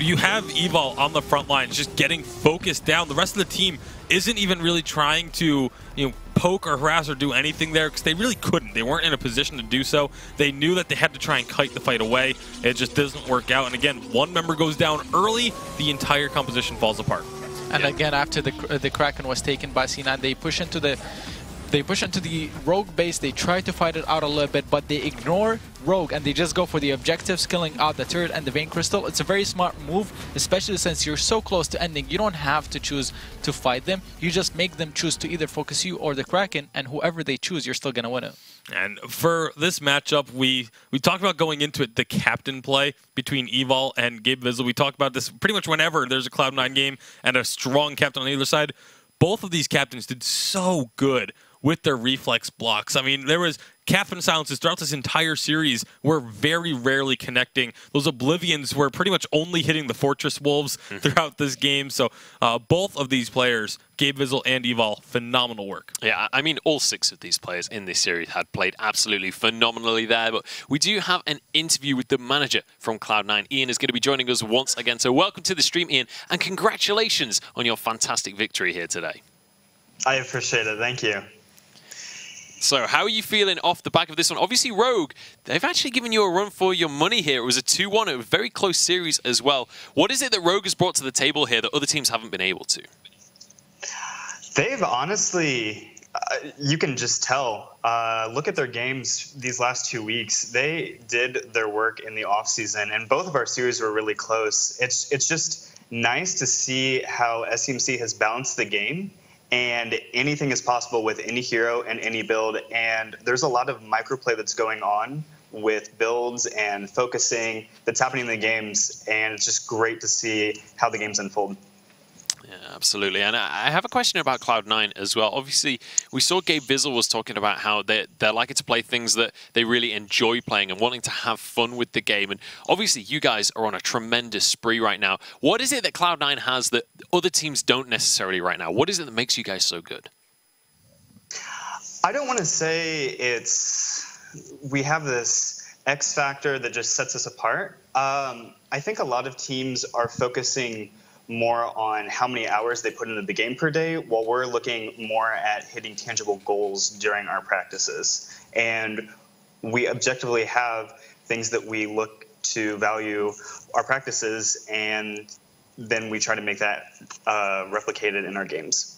you have Evol on the front lines just getting focused down. The rest of the team isn't even really trying to, poke or harass or do anything there because they really couldn't. They weren't in a position to do so. They knew that they had to try and kite the fight away. It just doesn't work out. And again, one member goes down early, the entire composition falls apart. And again, after the Kraken was taken by C9, they push into the Rogue base. They try to fight it out a little bit, but they ignore Rogue and they just go for the objectives, killing out the turret and the Vein Crystal. It's a very smart move, especially since you're so close to ending. You don't have to choose to fight them. You just make them choose to either focus you or the Kraken, and whoever they choose, you're still going to win it. And for this matchup, we talked about going into it, the captain play between Evol and Gabe Bizzle. We talked about this pretty much whenever there's a Cloud9 game and a strong captain on either side. Both of these captains did so good with their reflex blocks. I mean, there was Catherine Silences throughout this entire series were very rarely connecting. Those Oblivions were pretty much only hitting the Fortress Wolves throughout this game. So both of these players, Gabe Vizzle and Evol, phenomenal work. Yeah, I mean, all 6 of these players in this series had played absolutely phenomenally there. But we do have an interview with the manager from Cloud9. Ian is going to be joining us once again. So welcome to the stream, Ian, and congratulations on your fantastic victory here today. I appreciate it. Thank you. So how are you feeling off the back of this one? Obviously, Rogue, they've actually given you a run for your money here. It was a 2-1, a very close series as well. What is it that Rogue has brought to the table here that other teams haven't been able to? They've honestly, you can just tell. Look at their games these last 2 weeks. They did their work in the offseason, and both of our series were really close. It's just nice to see how SCMC has balanced the game. And anything is possible with any hero and any build. And there's a lot of microplay that's going on with builds and focusing that's happening in the games. And it's just great to see how the games unfold. Yeah, absolutely. And I have a question about Cloud9 as well. Obviously, we saw Gabe Vizzle was talking about how they're liking to play things that they really enjoy playing and wanting to have fun with the game. And obviously, you guys are on a tremendous spree right now. What is it that Cloud9 has that other teams don't necessarily right now? What is it that makes you guys so good? I don't want to say we have this X factor that just sets us apart. I think a lot of teams are focusing more on how many hours they put into the game per day, while we're looking more at hitting tangible goals during our practices. And we objectively have things that we look to value our practices, and then we try to make that replicated in our games.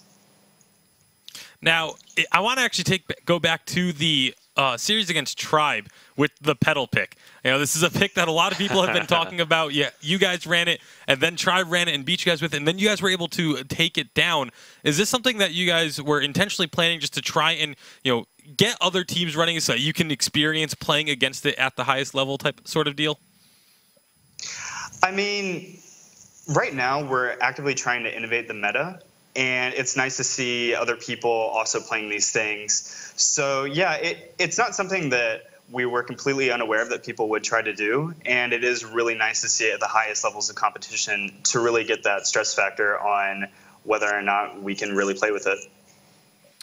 Now, I want to actually go back to the series against Tribe with the pedal pick. You know, this is a pick that a lot of people have been talking about. Yeah, you guys ran it, and then Tribe ran it and beat you guys with it, and then you guys were able to take it down. Is this something that you guys were intentionally planning just to try and, you know, get other teams running it so you can experience playing against it at the highest level type sort of deal? I mean, right now we're actively trying to innovate the meta. And it's nice to see other people also playing these things. So yeah, it's not something that we were completely unaware of that people would try to do. And it is really nice to see it at the highest levels of competition to really get that stress factor on whether or not we can really play with it.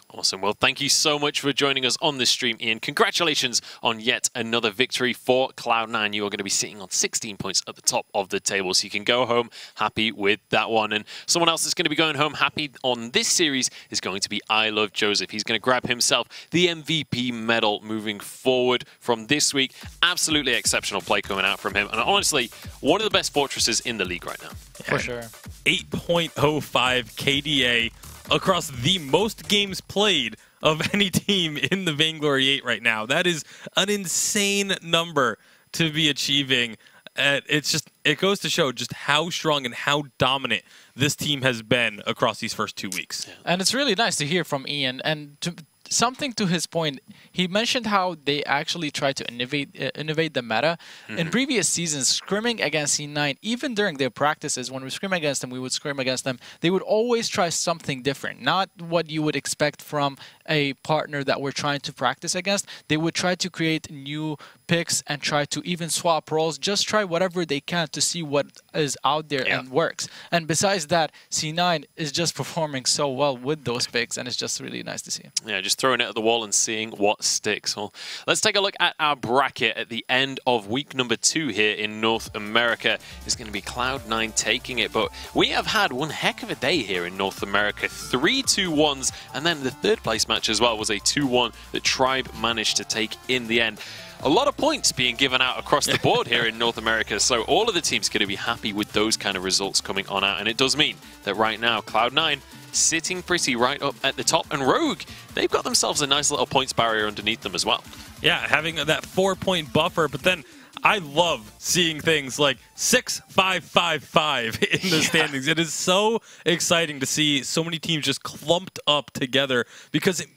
Awesome. Well, thank you so much for joining us on this stream, Ian. Congratulations on yet another victory for Cloud9. You are going to be sitting on 16 points at the top of the table, so you can go home happy with that one. And someone else that's going to be going home happy on this series is going to be I Love Joseph. He's going to grab himself the MVP medal moving forward from this week. Absolutely exceptional play coming out from him. And honestly, one of the best fortresses in the league right now. For sure. 8.05 KDA. Across the most games played of any team in the Vainglory8 right now. That is an insane number to be achieving. It goes to show just how strong and how dominant this team has been across these first 2 weeks. And it's really nice to hear from Ian. And something to his point, he mentioned how they actually try to innovate the meta. In previous seasons, scrimming against C9, even during their practices, when we scrim against them, we would scrim against them, they would always try something different. Not what you would expect from a partner that we're trying to practice against. They would try to create new picks and try to even swap roles, just try whatever they can to see what is out there and works. And besides that, C9 is just performing so well with those picks, and it's just really nice to see. Yeah, just throwing it at the wall and seeing what sticks. Well, let's take a look at our bracket at the end of week number 2 here in North America. It's going to be Cloud9 taking it, but we have had one heck of a day here in North America. 3 2-1s, and then the third place match as well was a 2-1 that Tribe managed to take in the end. A lot of points being given out across the board here in North America, so all of the teams are going to be happy with those kind of results coming on out, and it does mean that right now Cloud9 sitting pretty right up at the top, and Rogue, they've got themselves a nice little points barrier underneath them as well. Yeah, having that 4-point buffer, but then I love seeing things like 6-5-5-5 in the standings. It is so exciting to see so many teams just clumped up together, because it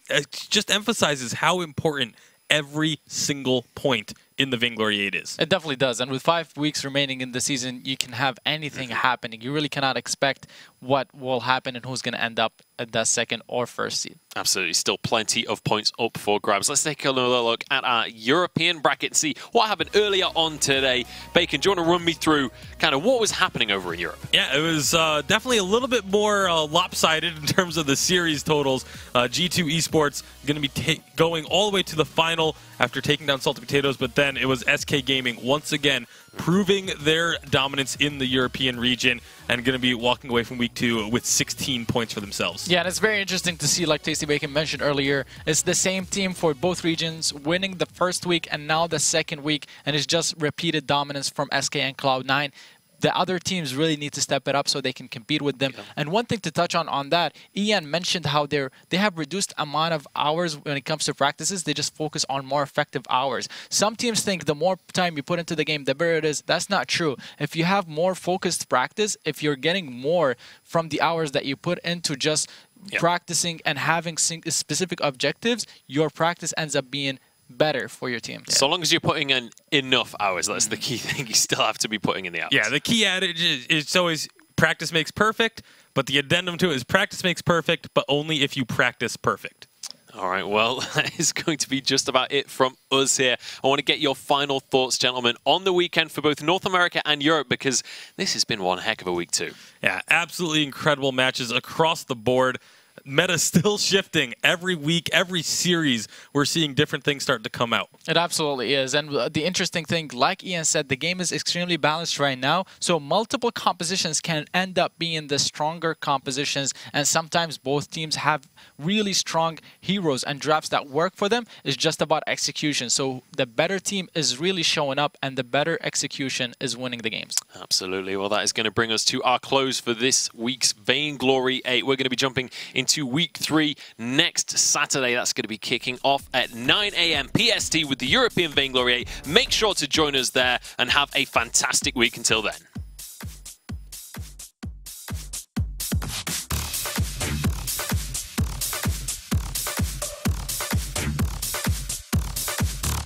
just emphasizes how important every single point in the Vainglory 8 is. It definitely does. And with 5 weeks remaining in the season, you can have anything happening. You really cannot expect what will happen and who's going to end up at that second or first seed. Absolutely. Still plenty of points up for grabs. Let's take another look at our European bracket and see what happened earlier on today. Bacon, do you want to run me through kind of what was happening over in Europe? Yeah, it was definitely a little bit more lopsided in terms of the series totals. G2 Esports going to be going all the way to the final after taking down Salted Potatoes, but then it was SK Gaming once again proving their dominance in the European region and going to be walking away from week 2 with 16 points for themselves. Yeah, and it's very interesting to see, like Tasty Bacon mentioned earlier, it's the same team for both regions, winning the first week and now the second week, and it's just repeated dominance from SK and Cloud9. The other teams really need to step it up so they can compete with them. Yeah. And one thing to touch on that, Ian mentioned how they have reduced amount of hours when it comes to practices. They just focus on more effective hours. Some teams think the more time you put into the game, the better it is. That's not true. If you have more focused practice, if you're getting more from the hours that you put into just practicing and having specific objectives, your practice ends up being better for your team. So long as you're putting in enough hours, that's the key thing. You still have to be putting in the hours. Yeah, the key adage is always practice makes perfect, but the addendum to it is practice makes perfect, but only if you practice perfect. All right, well, that is going to be just about it from us here. I want to get your final thoughts, gentlemen, on the weekend for both North America and Europe, because this has been one heck of a week too. Yeah, absolutely incredible matches across the board. Meta still shifting every week, every series. We're seeing different things start to come out. It absolutely is. And the interesting thing, like Ian said, the game is extremely balanced right now. So multiple compositions can end up being the stronger compositions. And sometimes both teams have really strong heroes and drafts that work for them. It's just about execution. So the better team is really showing up and the better execution is winning the games. Absolutely. Well, that is going to bring us to our close for this week's Vainglory 8. We're going to be jumping into week 3 next Saturday. That's going to be kicking off at 9 AM PST with the European Vainglory 8. Make sure to join us there and have a fantastic week until then.